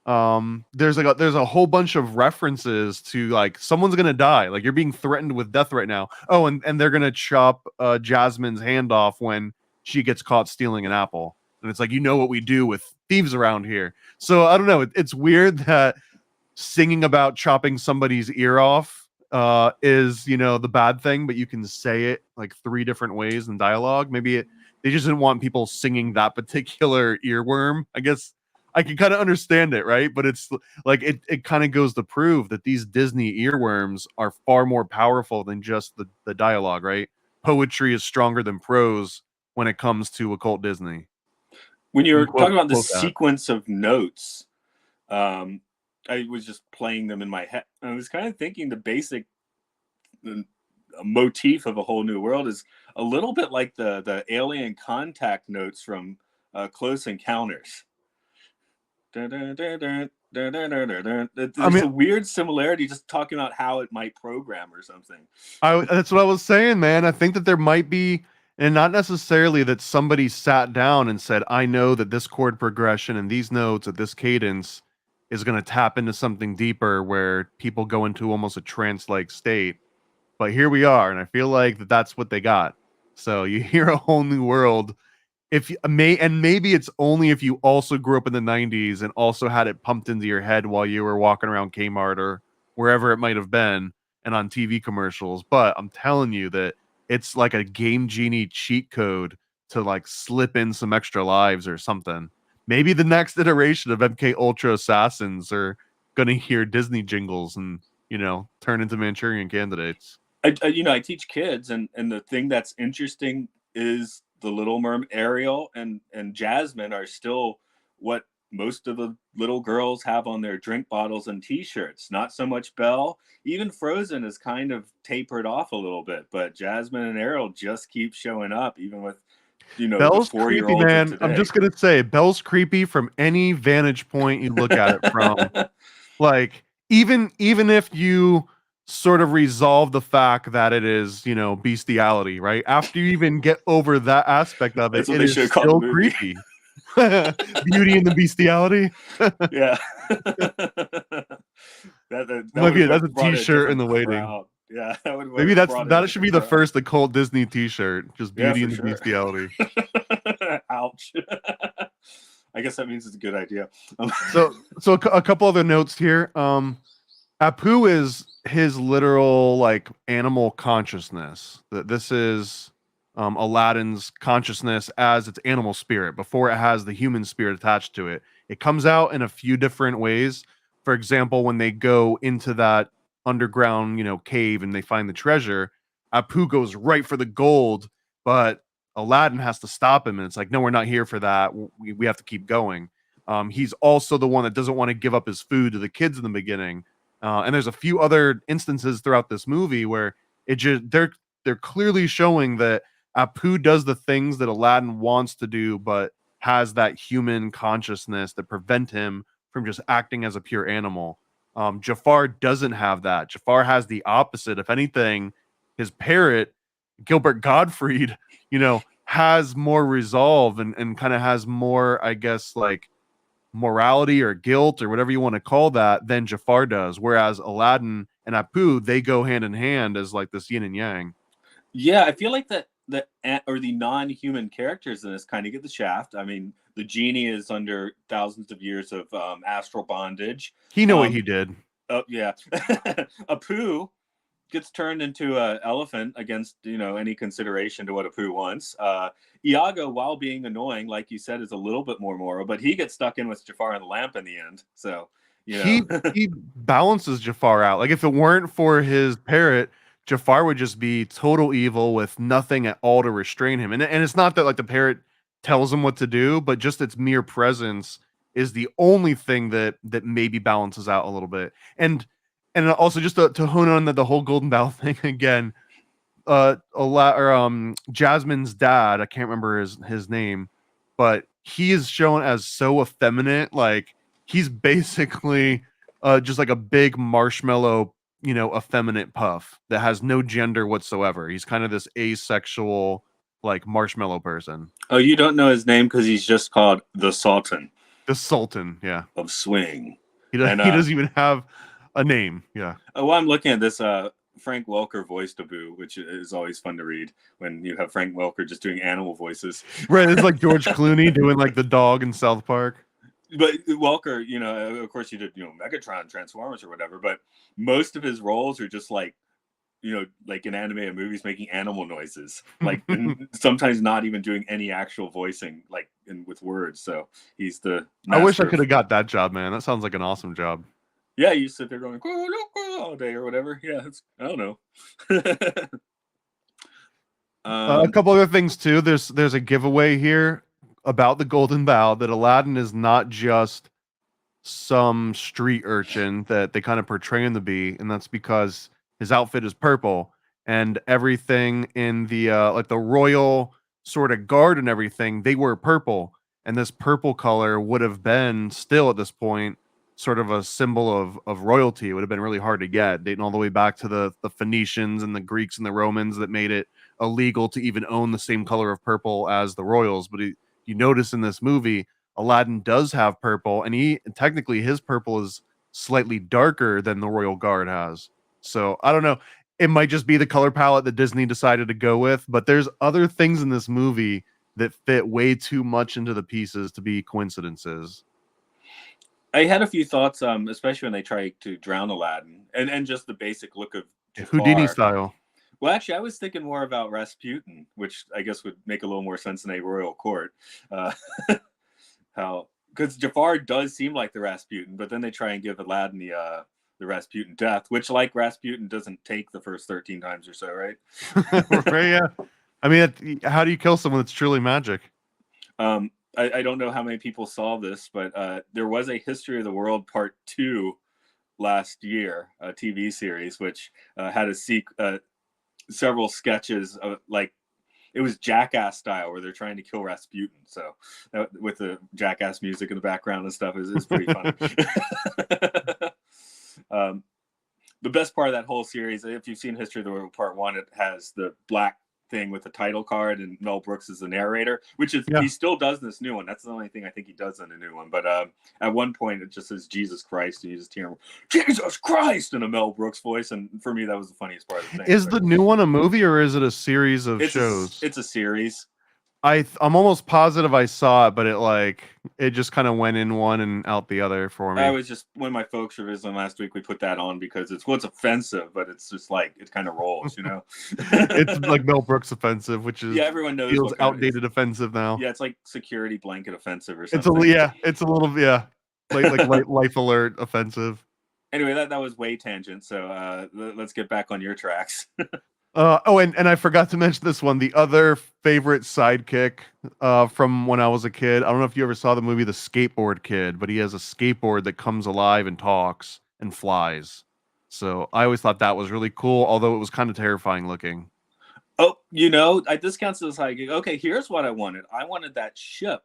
There's a whole bunch of references to, like, someone's gonna die, like, you're being threatened with death right now. Oh, and they're gonna chop Jasmine's hand off when she gets caught stealing an apple. And it's like, what we do with thieves around here. So I don't know. It's weird that singing about chopping somebody's ear off is the bad thing, but you can say it like 3 different ways in dialogue. Maybe they just didn't want people singing that particular earworm. I guess I can kind of understand it, right? But it's like it kind of goes to prove that these Disney earworms are far more powerful than just the dialogue, right? Poetry is stronger than prose when it comes to occult Disney. When you're talking about the sequence of notes, I was just playing them in my head. I was kind of thinking the basic motif of A Whole New World is a little bit like the alien contact notes from Close Encounters. There's a weird similarity, just talking about how it might program or something. That's what I was saying, man. I think that there might be, and not necessarily that somebody sat down and said, I know that this chord progression and these notes at this cadence is going to tap into something deeper where people go into almost a trance-like state. But here we are, and I feel like that's what they got. So you hear A Whole New World, maybe it's only if you also grew up in the 90s and also had it pumped into your head while you were walking around Kmart or wherever it might have been and on TV commercials. But I'm telling you that it's like a Game Genie cheat code to like slip in some extra lives or something. Maybe the next iteration of MK Ultra Assassins are gonna hear Disney jingles and turn into Manchurian Candidates. I teach kids, and the thing that's interesting is the Little Mermaid, Ariel, and Jasmine are still what most of the little girls have on their drink bottles and T-shirts. Not so much Belle. Even Frozen is kind of tapered off a little bit, but Jasmine and Ariel just keep showing up, even with Bell's the 4-year-olds creepy, man. today. I'm just gonna say Bell's creepy from any vantage point you look at it from. Like, even if you sort of resolve the fact that it is, bestiality, right? After you even get over that aspect of it, it is still creepy. Beauty and the Bestiality. Yeah. That's a T-shirt in the waiting. Crowd. Yeah, maybe that should be the first occult Disney T-shirt. Just Beauty and the Bestiality. Ouch. I guess that means it's a good idea. So a couple other notes here. Apu is his literal like animal consciousness. That this is Aladdin's consciousness as its animal spirit before it has the human spirit attached to it. It comes out in a few different ways. For example, when they go into that underground, cave and they find the treasure, Apu goes right for the gold, but Aladdin has to stop him, and it's like, no, we're not here for that. We have to keep going. He's also the one that doesn't want to give up his food to the kids in the beginning. And there's a few other instances throughout this movie where they're clearly showing that Apu does the things that Aladdin wants to do, but has that human consciousness that prevent him from just acting as a pure animal. Jafar doesn't have that. Jafar has the opposite. If anything, his parrot, Gilbert Gottfried, has more resolve and kind of has more, I guess, like morality or guilt or whatever you want to call that than Jafar does. Whereas Aladdin and Apu, they go hand in hand as like this yin and yang. Yeah, I feel like the non-human characters in this kind of get the shaft. I mean, the genie is under thousands of years of astral bondage. He knew what he did. Oh yeah. Apu gets turned into an elephant against any consideration to what Apu wants. Iago, while being annoying, like you said, is a little bit more moral, but he gets stuck in with Jafar and the lamp in the end. So You he know, he balances Jafar out. Like if it weren't for his parrot, Jafar would just be total evil with nothing at all to restrain him. And it's not that like the parrot tells him what to do, but just its mere presence is the only thing that maybe balances out a little bit. And also just to hone on the whole Golden Bough thing again, Jasmine's dad, I can't remember his name, but he is shown as so effeminate. Like he's basically just like a big marshmallow, effeminate puff that has no gender whatsoever. He's kind of this asexual, like marshmallow person. oh, you don't know his name because he's just called the Sultan The Sultan, yeah. of Swing. He doesn't even have a name, yeah. While I'm looking at this, Frank Welker voiced a Bough, which is always fun to read when you have Frank Welker just doing animal voices. Right, it's like George Clooney doing like the dog in South Park. But Welker, of course, he did, Megatron, Transformers, or whatever. But most of his roles are just like, like in animated movies, making animal noises, like and sometimes not even doing any actual voicing, like with words. So he's the. I wish I could have got that job, man. That sounds like an awesome job. Yeah, you sit there going all day or whatever. Yeah, I don't know. A couple other things too. There's a giveaway here about the Golden Bough that Aladdin is not just some street urchin that they kind of portray him to be, and that's because his outfit is purple and everything in the like the royal sort of guard and everything, they wear purple, and this purple color would have been still at this point sort of a symbol of royalty. It would have been really hard to get, dating all the way back to the Phoenicians and the Greeks and the Romans that made it illegal to even own the same color of purple as the royals. But you notice in this movie, Aladdin does have purple, and technically his purple is slightly darker than the royal guard has. So I don't know. It might just be the color palette that Disney decided to go with, but there's other things in this movie that fit way too much into the pieces to be coincidences. I had a few thoughts, especially when they try to drown Aladdin, and just the basic look of Jafar. Houdini style. Well, actually, I was thinking more about Rasputin, which I guess would make a little more sense in a royal court. Because Jafar does seem like the Rasputin, but then they try and give Aladdin the Rasputin death, which, like Rasputin, doesn't take the first 13 times or so, right? Right, yeah. I mean, how do you kill someone that's truly magic? I don't know how many people saw this, but there was a History of the World Part 2 last year, a TV series, which had several sketches of, like, it was Jackass style, where they're trying to kill Rasputin. So with the Jackass music in the background and stuff is pretty fun. The best part of that whole series, if you've seen History of the World Part 1, it has the black thing with the title card, and Mel Brooks is the narrator, which is he still does in this new one. That's the only thing I think he does in the new one. But at one point it just says Jesus Christ, and you just hear him, Jesus Christ, in a Mel Brooks voice, and for me that was the funniest part of the thing. Is the new one a movie or is it a series of shows? It's a series. I'm almost positive I saw it, but it just kind of went in one and out the other for me. I was just, when my folks were visiting last week, we put that on because it's offensive, but it's just like it kind of rolls, It's like Mel Brooks offensive, which is everyone knows feels outdated offensive now. Yeah, it's like security blanket offensive or something. It's a little like life alert offensive. Anyway, that was way tangent. So let's get back on your tracks. And I forgot to mention this one. The other favorite sidekick from when I was a kid. I don't know if you ever saw the movie The Skateboard Kid, but he has a skateboard that comes alive and talks and flies. So I always thought that was really cool, although it was kind of terrifying looking. Oh, this counts as sidekick. Okay, here's what I wanted. I wanted that ship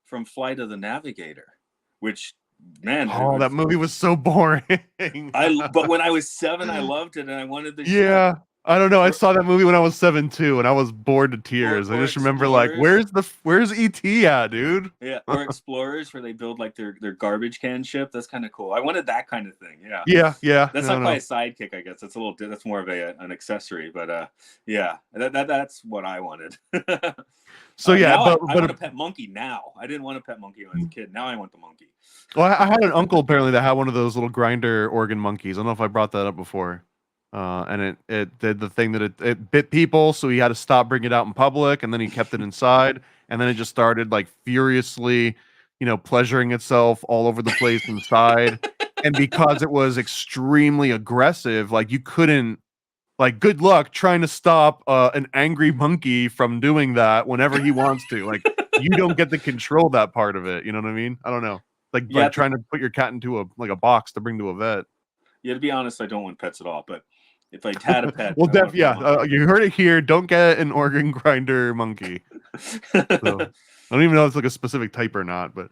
from Flight of the Navigator, which, man, that movie was so boring. But when I was 7, I loved it, and I wanted the ship. I don't know. I saw that movie when I was 7 too, and I was bored to tears. I just remember like, where's ET at, dude? Yeah, or Explorers, where they build like their garbage can ship. That's kind of cool. I wanted that kind of thing. Yeah. Yeah. That's not quite a sidekick, I guess. That's more of an accessory. But that's what I wanted. So I want a pet monkey now. I didn't want a pet monkey when I was a kid. Now I want the monkey. Well, I had an uncle apparently that had one of those little grinder organ monkeys. I don't know if I brought that up before. And it did the thing that it bit people, so he had to stop bringing it out in public, and then he kept it inside, and then it just started like furiously, pleasuring itself all over the place inside. And because it was extremely aggressive, like you couldn't, like, good luck trying to stop an angry monkey from doing that whenever he wants to. Like, you don't get to control that part of it. You know what I mean? I don't know. Like trying to put your cat into a box to bring to a vet. Yeah, to be honest, I don't want pets at all. But if I had a pet, well, you heard it here. Don't get an organ grinder monkey. So, I don't even know if it's like a specific type or not. But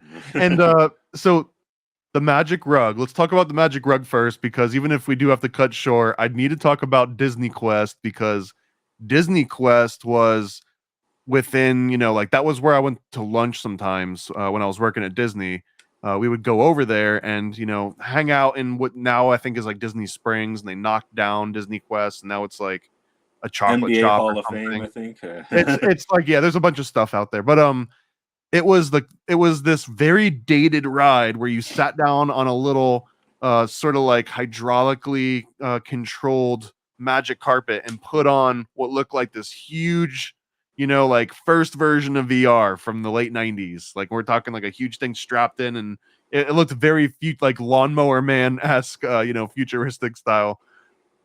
so the magic rug. Let's talk about the magic rug first, because even if we do have to cut short, I'd need to talk about DisneyQuest, because DisneyQuest was within, like that was where I went to lunch sometimes when I was working at Disney. We would go over there and, hang out in what now I think is like Disney Springs, and they knocked down DisneyQuest, and now it's like a chocolate NBA shop Hall or of Fame, I think. it's like, yeah, there's a bunch of stuff out there, but it was this very dated ride where you sat down on a little sort of like hydraulically controlled magic carpet and put on what looked like this huge, like first version of VR from the late 90s. Like, we're talking like a huge thing strapped in, and it looked very like Lawnmower Man-esque, futuristic style.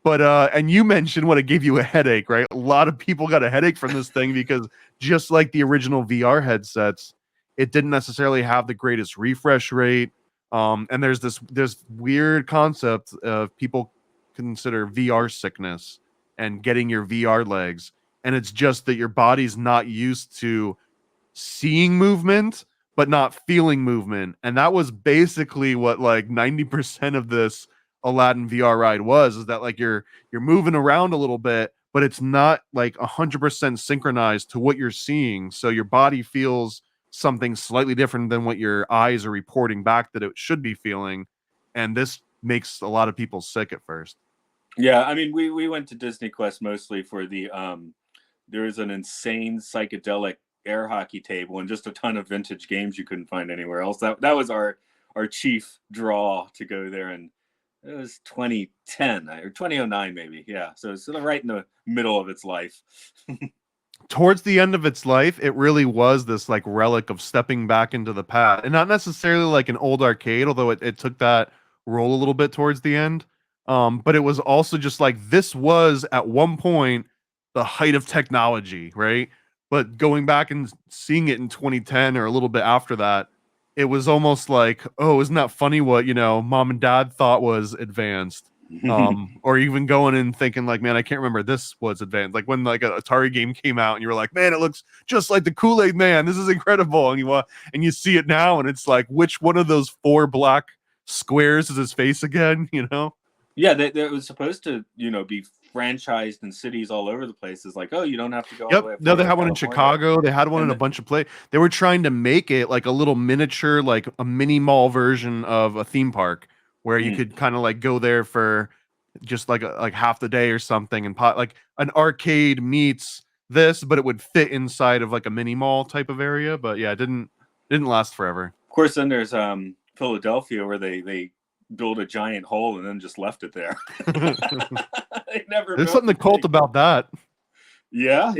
But and you mentioned what it gave you a headache, right? A lot of people got a headache from this thing because just like the original VR headsets, it didn't necessarily have the greatest refresh rate. And there's this weird concept of people consider VR sickness and getting your VR legs, and it's just that your body's not used to seeing movement but not feeling movement. And that was basically what like 90% of this Aladdin VR ride is that like you're moving around a little bit, but it's not like 100% synchronized to what you're seeing. So your body feels something slightly different than what your eyes are reporting back that it should be feeling. And this makes a lot of people sick at first. Yeah, I mean, we went to DisneyQuest mostly for the there was an insane psychedelic air hockey table and just a ton of vintage games you couldn't find anywhere else. That was our chief draw to go there, and it was 2010 or 2009 maybe. Yeah, so it's sort of right in the middle of its life. Towards the end of its life, it really was this like relic of stepping back into the past, and not necessarily like an old arcade, although it took that role a little bit towards the end. But it was also just like, this was at one point the height of technology, right? But going back and seeing it in 2010 or a little bit after that, it was almost like, oh, isn't that funny what, mom and dad thought was advanced? Or even going and thinking like, man, I can't remember this was advanced. Like when like an Atari game came out and you were like, man, it looks just like the Kool-Aid Man. This is incredible. And you see it now and it's like, which one of those 4 black squares is his face again? Yeah, that was supposed to, be franchised in cities all over the place. It's like, oh, you don't have to go. Yep. All the way up No, they to had one in Chicago. They had one in a bunch of places. They were trying to make it like a little miniature, like a mini mall version of a theme park where you could kind of like go there for just like half the day or something, and like an arcade meets this, but it would fit inside of like a mini mall type of area. But yeah, it didn't last forever. Of course, then there's Philadelphia, where they build a giant hole and then just left it there. There's something occult about that. Yeah.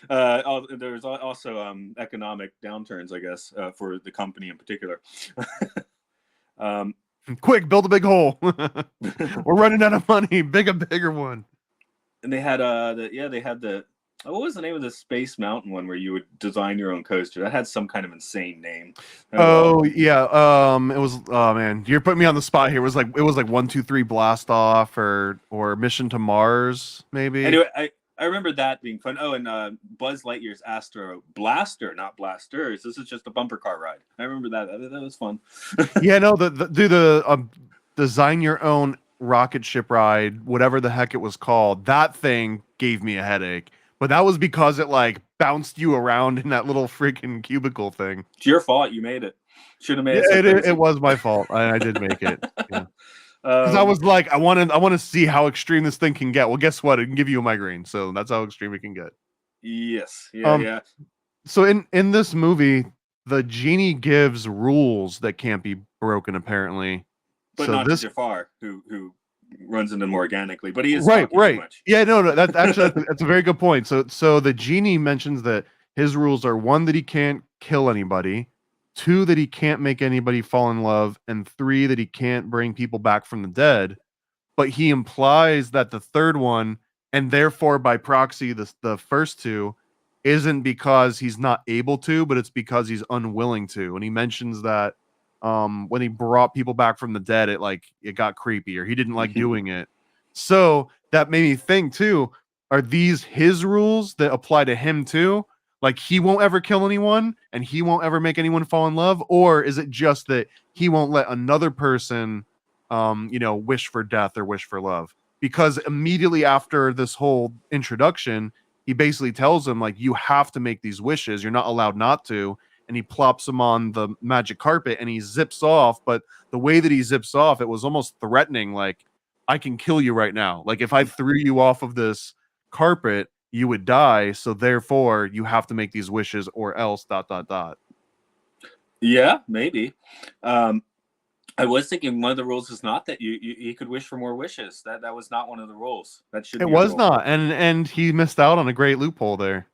There's also economic downturns, I guess, for the company in particular. Quick, build a big hole. We're running out of money. Bigger one. And they had what was the name of the Space Mountain one where you would design your own coaster? That had some kind of insane name. Oh yeah. It was. Oh man, you're putting me on the spot here. It was like 1, 2, 3 Blast Off or Mission to Mars maybe. Anyway, I remember that being fun. Oh, and Buzz Lightyear's Astro Blaster, not Blasters. This is just a bumper car ride. I remember that. That was fun. Yeah, no, the design your own rocket ship ride, whatever the heck it was called. That thing gave me a headache. But that was because it like bounced you around in that little freaking cubicle thing. It's your fault. You made it. Should have made it. It was my fault. I did make it. Yeah. Because I was like, I want to see how extreme this thing can get. Well, guess what? It can give you a migraine. So that's how extreme it can get. Yes. Yeah. So in this movie, the genie gives rules that can't be broken, apparently. But so not to Jafar, who runs into them organically, but he is right. Too much. Yeah, no, that's actually that's a very good point. So the genie mentions that his rules are 1, that he can't kill anybody, 2 that he can't make anybody fall in love, and 3 that he can't bring people back from the dead. But he implies that the third one, and therefore by proxy the first 2, isn't because he's not able to, but it's because he's unwilling to. And he mentions that when he brought people back from the dead, it got creepy, or he didn't like doing it. So that made me think too, are these his rules that apply to him too? Like he won't ever kill anyone and he won't ever make anyone fall in love? Or is it just that he won't let another person wish for death or wish for love? Because immediately after this whole introduction, he basically tells him, like, you have to make these wishes. You're not allowed not to. And he plops him on the magic carpet and he zips off. But the way that he zips off, it was almost threatening. Like, I can kill you right now. Like, if I threw you off of this carpet, you would die. So therefore, you have to make these wishes or else ... Yeah, maybe. I was thinking one of the rules is not that you could wish for more wishes. That was not one of the rules. That should. It was not, and he missed out on a great loophole there.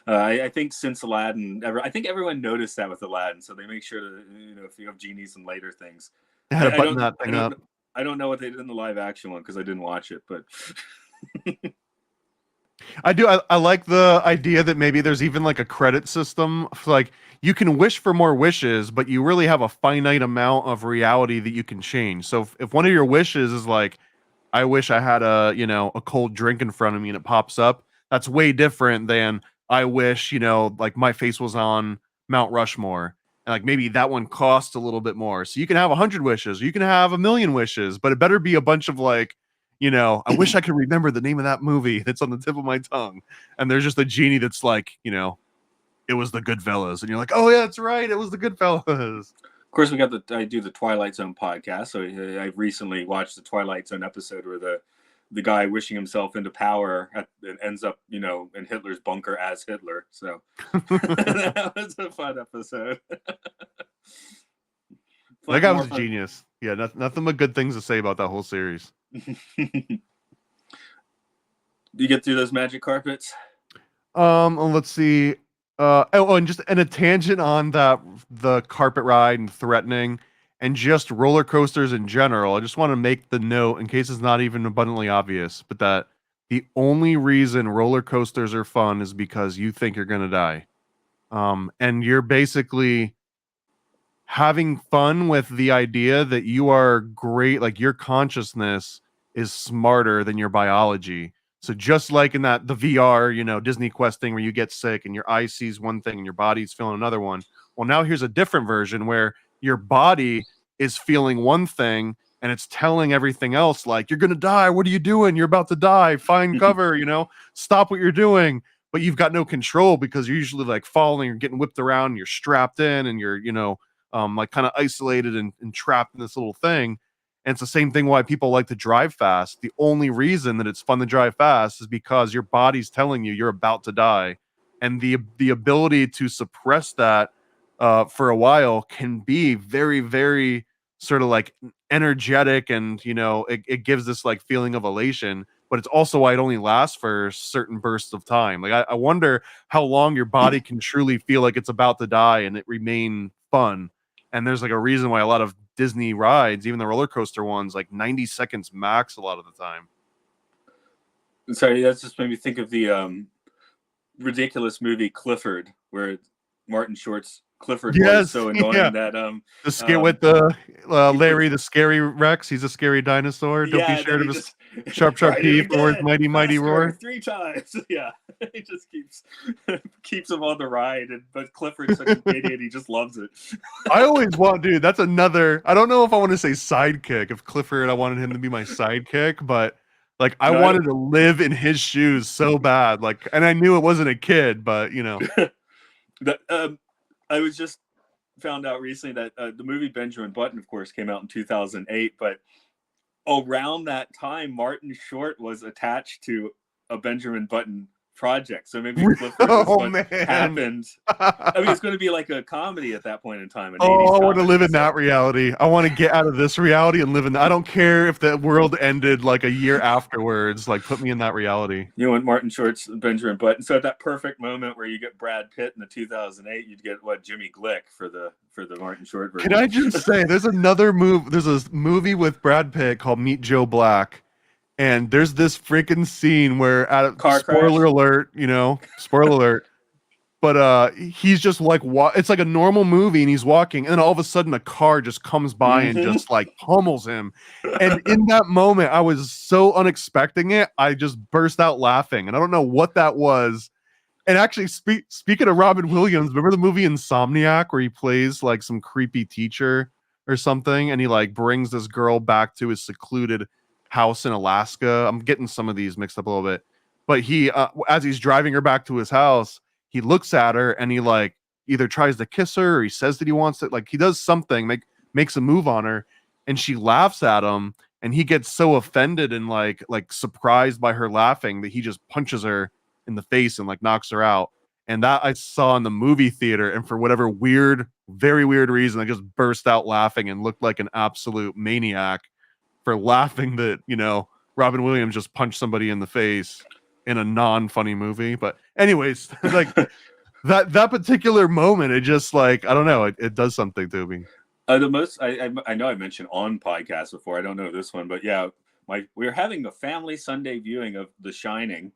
I think since Aladdin, I think everyone noticed that with Aladdin, so they make sure to, if you have genies and later things. I button that thing up. I don't know what they did in the live action one because I didn't watch it, but I do. I like the idea that maybe there's even like a credit system. Like you can wish for more wishes, but you really have a finite amount of reality that you can change. So if one of your wishes is like, I wish I had a cold drink in front of me and it pops up, that's way different than I wish, like my face was on Mount Rushmore. And like maybe that one costs a little bit more. So you can have 100 wishes, or you can have 1,000,000 wishes, but it better be a bunch of like, I wish I could remember the name of that movie that's on the tip of my tongue. And there's just a genie that's like, it was the Goodfellas. And you're like, oh yeah, that's right. It was the Goodfellas. Of course, I do the Twilight Zone podcast. So I recently watched the Twilight Zone episode where the guy wishing himself into power ends up, in Hitler's bunker as Hitler. So that was a fun episode. That guy was a genius. Yeah, nothing but good things to say about that whole series. Do you get through those magic carpets? Let's see. And just a tangent on the carpet ride and threatening and just roller coasters in general. I just want to make the note in case it's not even abundantly obvious, but that the only reason roller coasters are fun is because you think you're going to die. And you're basically having fun with the idea that you are great, like your consciousness is smarter than your biology. So just like in the VR, DisneyQuest thing where you get sick and your eye sees one thing and your body's feeling another one. Well, now here's a different version where your body is feeling one thing and it's telling everything else, like, you're going to die. What are you doing? You're about to die. Find cover, stop what you're doing. But you've got no control because you're usually like falling or getting whipped around and you're strapped in and you're, like kind of isolated and trapped in this little thing. And it's the same thing why people like to drive fast. The only reason that it's fun to drive fast is because your body's telling you you're about to die. And the ability to suppress that for a while can be very, very sort of like energetic, and it gives this like feeling of elation, but it's also why it only lasts for certain bursts of time. Like I wonder how long your body can truly feel like it's about to die and it remain fun. And there's like a reason why a lot of Disney rides, even the roller coaster ones, like 90 seconds max a lot of the time. Sorry, that's just made me think of the ridiculous movie Clifford, where Martin Short's Clifford was so annoying that the skit with the Larry the Scary Rex. He's a scary dinosaur. Don't be scared of his sharp teeth or his mighty roar. 3 times. Yeah, he just keeps him on the ride, but Clifford's such an idiot. He just loves it. I always want, dude. That's another. I don't know if I want to say sidekick. If Clifford, I wanted him to be my sidekick, but like I wanted to live in his shoes so bad. Like, and I knew it wasn't a kid, but I was just found out recently that the movie Benjamin Button, of course, came out in 2008, but around that time, Martin Short was attached to a Benjamin Button project. So maybe Clifford is what happened. I mean, Oh, it's going to be like a comedy at that point in time. An 80s I want to comedy, live in so. that reality. I want to get out of this reality and live in. I don't care if the world ended like a year afterwards. Like, put me in that reality. You want Martin Short's Benjamin Button. So at that perfect moment where you get Brad Pitt in the 2008, you'd get Jimmy Glick for the Martin Short version. Can I just say, there's another movie. There's a movie with Brad Pitt called Meet Joe Black, and there's this freaking scene where, Car spoiler crash? alert, spoiler alert. But he's just like, it's like a normal movie, and he's walking, and then all of a sudden a car just comes by and just like pummels him. And in that moment, I was so unexpecting it, I just burst out laughing, and I don't know what that was. And actually, speaking of Robin Williams, remember the movie Insomniac where he plays like some creepy teacher or something, and he like brings this girl back to his secluded house in Alaska? I'm getting some of these mixed up a little bit, but he, as he's driving her back to his house, he looks at her and he like either tries to kiss her or he says that he wants to, like he does something, makes a move on her, and she laughs at him, and he gets so offended and like surprised by her laughing that he just punches her in the face and like knocks her out. And that I saw in the movie theater, and for whatever very weird reason, I just burst out laughing and looked like an absolute maniac for laughing that Robin Williams just punched somebody in the face in a non-funny movie. But anyways, like that particular moment, it just like, I don't know, it does something to me. The most I know I mentioned on podcasts before, I don't know this one, but yeah, we were having a family Sunday viewing of The Shining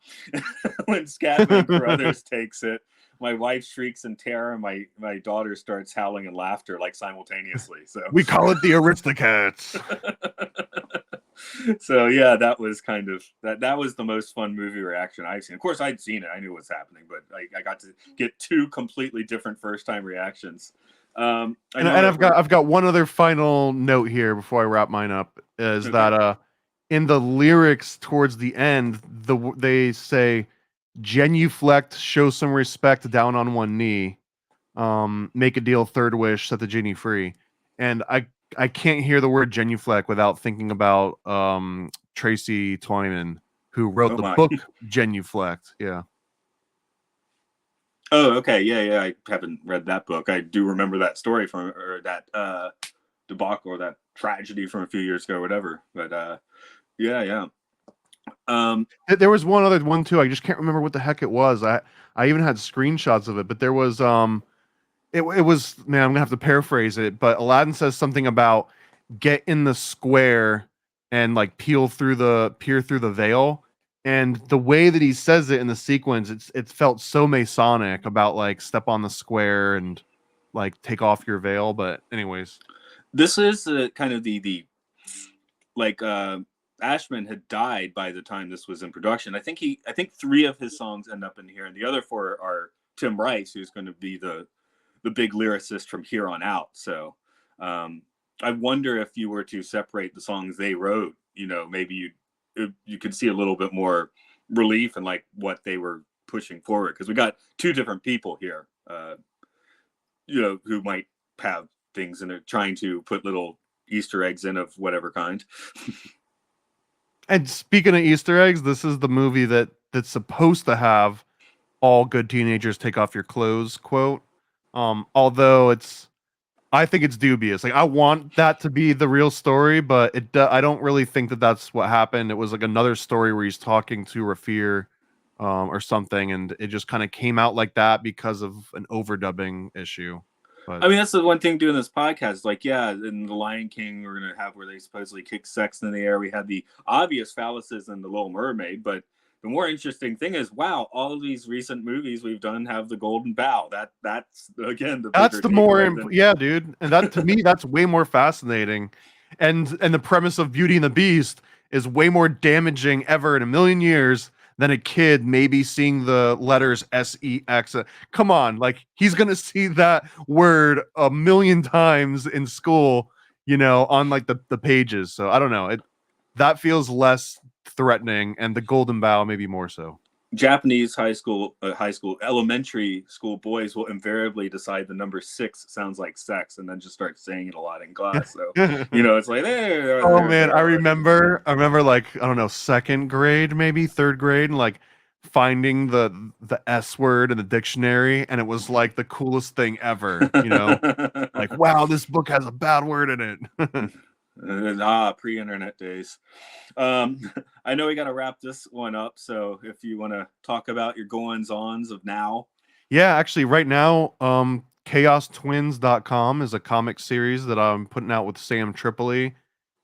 when Scatman Crothers takes it. My wife shrieks in terror, and my daughter starts howling in laughter like simultaneously. So we call it the Aristocats. So yeah, that was kind of that was the most fun movie reaction I've seen. Of course, I'd seen it, I knew what's happening, but I got to get two completely different first time reactions. I've got one other final note here before I wrap mine up, is that in the lyrics towards the end, they say, genuflect, show some respect, down on one knee, make a deal, third wish, set the genie free. And I can't hear the word genuflect without thinking about Tracy Twyman, who wrote the book Genuflect. Yeah. Oh, okay. Yeah. I haven't read that book. I do remember that story or that debacle or that tragedy from a few years ago or whatever. But yeah. There was one other one too. I just can't remember what the heck it was. I even had screenshots of it, but there was it was, man, I'm gonna have to paraphrase it, but Aladdin says something about get in the square and like peer through the veil. And the way that he says it in the sequence, it felt so Masonic about like step on the square and like take off your veil. But anyways, this is kind of the like Ashman had died by the time this was in production. I think 3 of his songs end up in here, and the other 4 are Tim Rice, who's going to be the big lyricist from here on out. So I wonder if you were to separate the songs they wrote, maybe you could see a little bit more relief in like what they were pushing forward, because we got 2 different people here, who might have things and they're trying to put little Easter eggs in of whatever kind. And speaking of Easter eggs, this is the movie that's supposed to have all good teenagers take off your clothes quote. Although I think it's dubious. Like, I want that to be the real story, but I don't really think that that's what happened. It was like another story where he's talking to Rafir or something, and it just kind of came out like that because of an overdubbing issue. But I mean, that's the one thing doing this podcast. Like, yeah, in The Lion King, we're going to have where they supposedly kick sex in the air. We had the obvious phalluses in The Little Mermaid, but the more interesting thing is, wow, all of these recent movies we've done have the golden bough. That's again yeah, dude. And that, to me, that's way more fascinating. And the premise of Beauty and the Beast is way more damaging ever in a million years than a kid maybe seeing the letters SEX. Come on, like, he's gonna see that word a million times in school, on like the pages. So I don't know. That feels less threatening, and the golden bough maybe more so. Japanese elementary school boys will invariably decide the number 6 sounds like sex and then just start saying it a lot in class. So it's like, hey, I remember like, I don't know, second grade, maybe third grade, and like finding the S word in the dictionary, and it was like the coolest thing ever, you know? Like, wow, this book has a bad word in it. Pre-internet days. I know we got to wrap this one up, so if you want to talk about your goings-ons of now. Yeah, actually, right now, chaostwins.com is a comic series that I'm putting out with Sam Tripoli.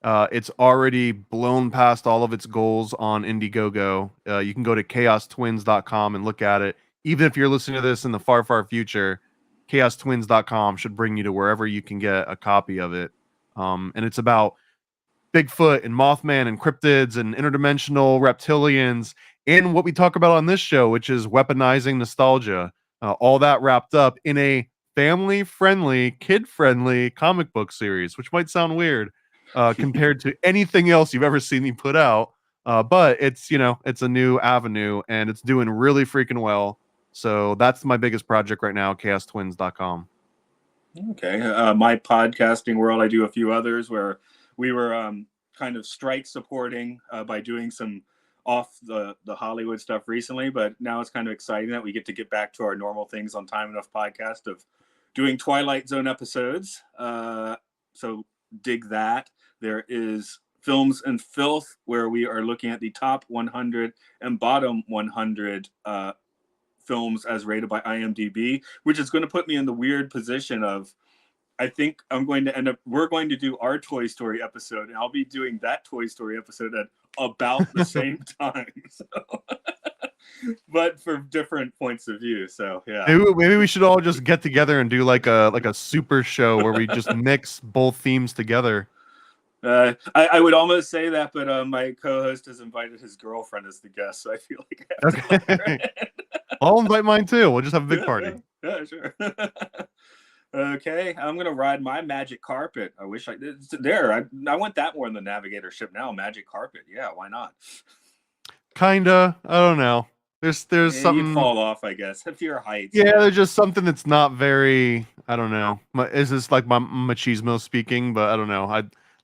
It's already blown past all of its goals on Indiegogo. You can go to chaostwins.com and look at it. Even if you're listening to this in the far, far future, chaostwins.com should bring you to wherever you can get a copy of it. And it's about Bigfoot and Mothman and cryptids and interdimensional reptilians and what we talk about on this show, which is weaponizing nostalgia. All that wrapped up in a family-friendly, kid-friendly comic book series, which might sound weird compared to anything else you've ever seen me put out. But it's, it's a new avenue and it's doing really freaking well. So that's my biggest project right now, chaostwins.com. Okay. My podcasting world, I do a few others where we were kind of strike supporting by doing some off the Hollywood stuff recently, but now it's kind of exciting that we get back to our normal things on Time Enough podcast of doing Twilight Zone episodes. So dig that. There is Films and Filth, where we are looking at the top 100 and bottom 100 films as rated by IMDb, which is going to put me in the weird position of, I think we're going to do our Toy Story episode, and I'll be doing that Toy Story episode at about the same time. So, but for different points of view. So yeah. Maybe we should all just get together and do like a super show where we just mix both themes together. I would almost say that, but my co-host has invited his girlfriend as the guest, so I feel like I have to let her in. I'll invite mine too. We'll just have a big party. Yeah, sure. Okay, I'm gonna ride my magic carpet. I wish I did. There, I want that more than the navigator ship now. Magic carpet, yeah, why not? Kinda. I don't know. There's something. You'd fall off, I guess, if your heights. Yeah, there's just something that's not very. I don't know. Is this like my machismo speaking? But I don't know.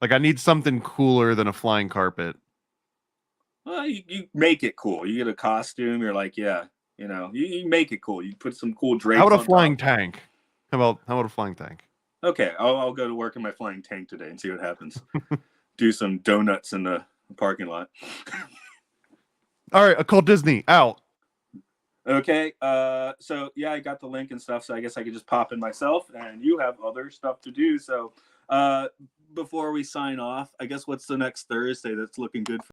I need something cooler than a flying carpet. Well, you make it cool. You get a costume. You're like, yeah, you make it cool. You put some cool drapes. How about a flying tank? How about a flying tank? Okay, I'll go to work in my flying tank today and see what happens. Do some donuts in the parking lot. All right, Occult Disney out. Okay, so yeah, I got the link and stuff, so I guess I could just pop in myself, and you have other stuff to do. So before we sign off, I guess what's the next Thursday that's looking good for